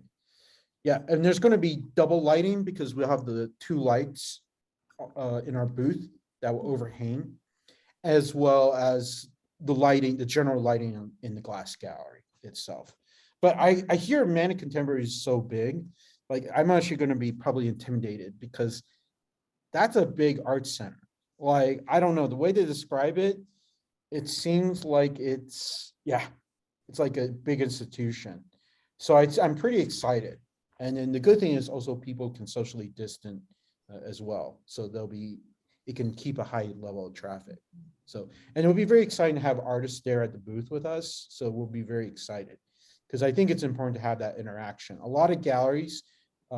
Yeah, and there's going to be double lighting because we'll have the 2 lights in our booth that will overhang, as well as the lighting, the general lighting in the glass gallery itself. But I hear Manic Contemporary is so big, like I'm actually going to be probably intimidated because that's a big art center. Like, I don't know, the way they describe it, it seems like it's like a big institution. So I'm pretty excited. And then the good thing is also people can socially distant as well. So it can keep a high level of traffic. So, and it'll be very exciting to have artists there at the booth with us. So we'll be very excited because I think it's important to have that interaction. A lot of galleries I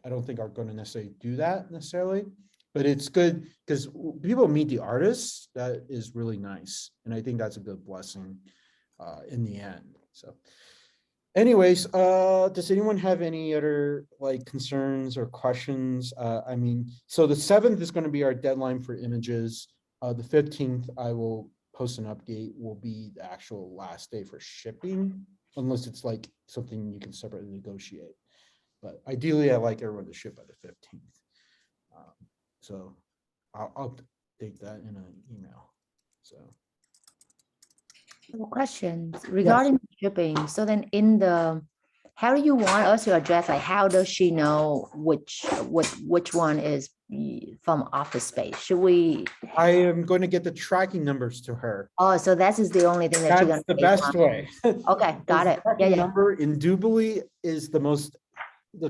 don't think are going to necessarily do that necessarily, but it's good because people meet the artists. That is really nice. And I think that's a good blessing in the end. So anyways, does anyone have any other like concerns or questions? I mean, so the 7th is going to be our deadline for images. The 15th, I will post an update, will be the actual last day for shipping, unless it's like something you can separately negotiate. But ideally, I like everyone to ship by the 15th. So I'll take that in an email. So. Questions regarding shipping. So then how do you want us to address, like, how does she know which one is from Office Space? Should we? I am going to get the tracking numbers to her. Oh, so that is the only thing that you're That's gonna the best way. Okay, got it. Tracking Yeah. number indubitably is the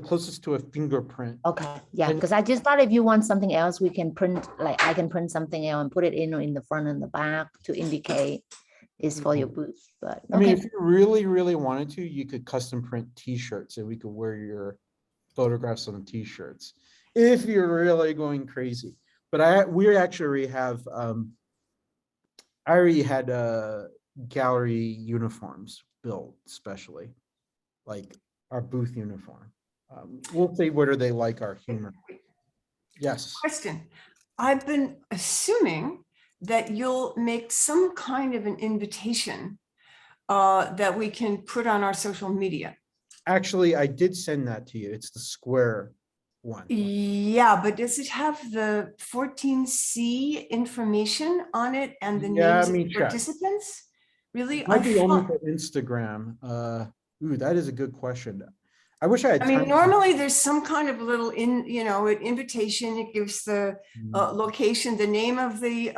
closest to a fingerprint. Okay, yeah, And- because I just thought if you want something else, we can print, like I can print something else and put it in the front and the back to indicate it's for your booth, but I mean, okay. if you really, really wanted to, you could custom print T-shirts and we could wear your photographs on T-shirts if you're really going crazy. But we actually have, I already had gallery uniforms built specially, like our booth uniform. We'll see whether they like our humor. Yes. Question. I've been assuming that you'll make some kind of an invitation that we can put on our social media. Actually, I did send that to you. It's the square one. Yeah, but does it have the 14C information on it and the Yeah, names of let the me check. participants? Really? Might be only thought- for Instagram. Ooh, that is a good question. I wish I had I mean, time. normally there's some kind of little an invitation. It gives the location, the name of the,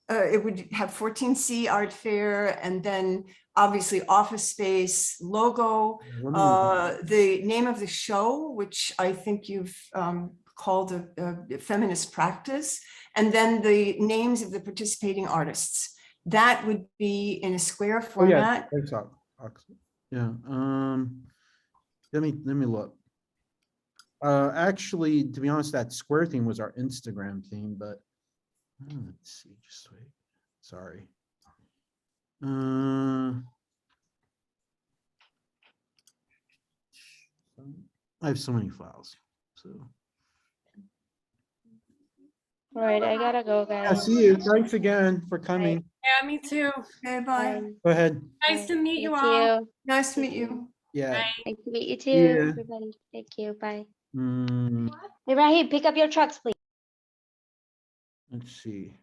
it would have 14C Art Fair, and then obviously Office Space logo, Let me- the name of the show, which I think you've called a feminist practice, and then the names of the participating artists. That would be in a square Oh, yeah, format. it's up. Yeah, let me look. Actually, to be honest, that square thing was our Instagram theme, but let's see, just wait. Sorry. I have so many files, so. All right, I gotta go, Yeah, guys. see you. Thanks again for coming. Yeah, me too. Okay, bye. Go ahead. Nice to meet you Thank all. you. Nice to meet you. Yeah. Bye. Nice to meet you too, Yeah. everybody. Thank you. Bye. Mm, Ibrahim, pick up your trucks, please. let's see.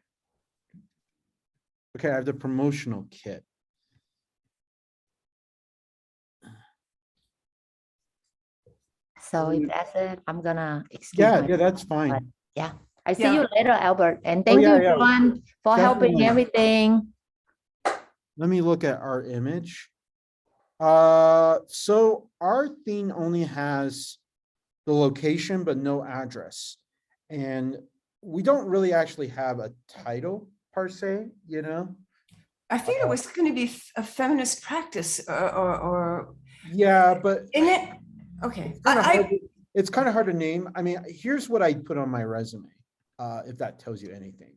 Okay, I have the promotional kit. So if that's it, I'm gonna excuse Yeah, my. yeah, that's but fine. Yeah, I see Yeah. you later, Albert. And Oh, thank yeah, you, yeah, Joan, for helping definitely. everything. Let me look at our image. So our theme only has the location, but no address. And we don't really actually have a title per se, you know? I think it was going to be a feminist practice or Yeah, but in it. Okay. it's kind of hard. It's kind of hard to name. I mean, here's what I put on my resume, if that tells you anything.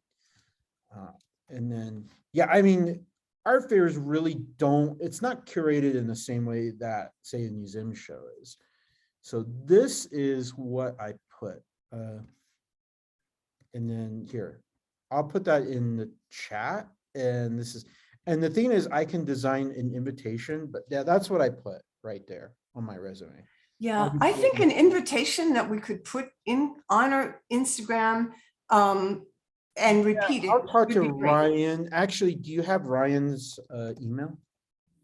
And then, yeah, I mean, art fairs really don't, it's not curated in the same way that, say, a museum show is. So this is what I put. And then here, I'll put that in the chat. And this is, and the thing is, I can design an invitation, but yeah, that's what I put right there on my resume. Yeah, I think an invitation that we could put in on our Instagram and repeat it. I'll talk would to be great. Ryan. Actually, do you have Ryan's email?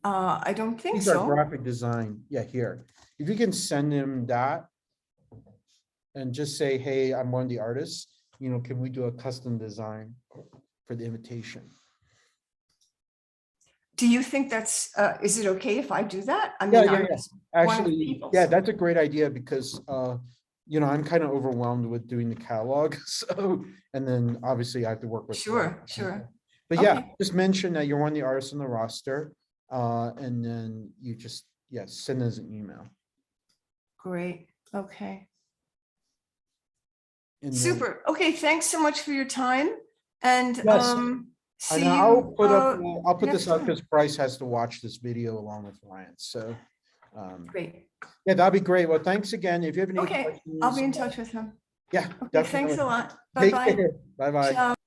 I don't think He's our so. graphic design. Yeah, here. If you can send him that and just say, hey, I'm one of the artists, you know, can we do a custom design for the invitation? Do you think that's, is it okay if I do that? I Yeah, mean, yeah, I'm yeah. just one of the Actually, people, yeah, so- that's a great idea because, you know, I'm kind of overwhelmed with doing the catalog. So, and then obviously I have to work with. Sure, sure. But yeah, Okay. just mention that you're one of the artists on the roster. And then you just, yeah, send us an email. Great. Okay. And then- Super. Okay, thanks so much for your time. And Yes. see And I'll you. put up, I'll put next this up time. because Bryce has to watch this video along with Ryan. So, Great. yeah, that'd be great. Well, thanks again. If you have any Okay, questions. I'll be in touch with him. Yeah. Okay, thanks definitely. a lot. Take Bye-bye. care. Bye-bye. Ciao.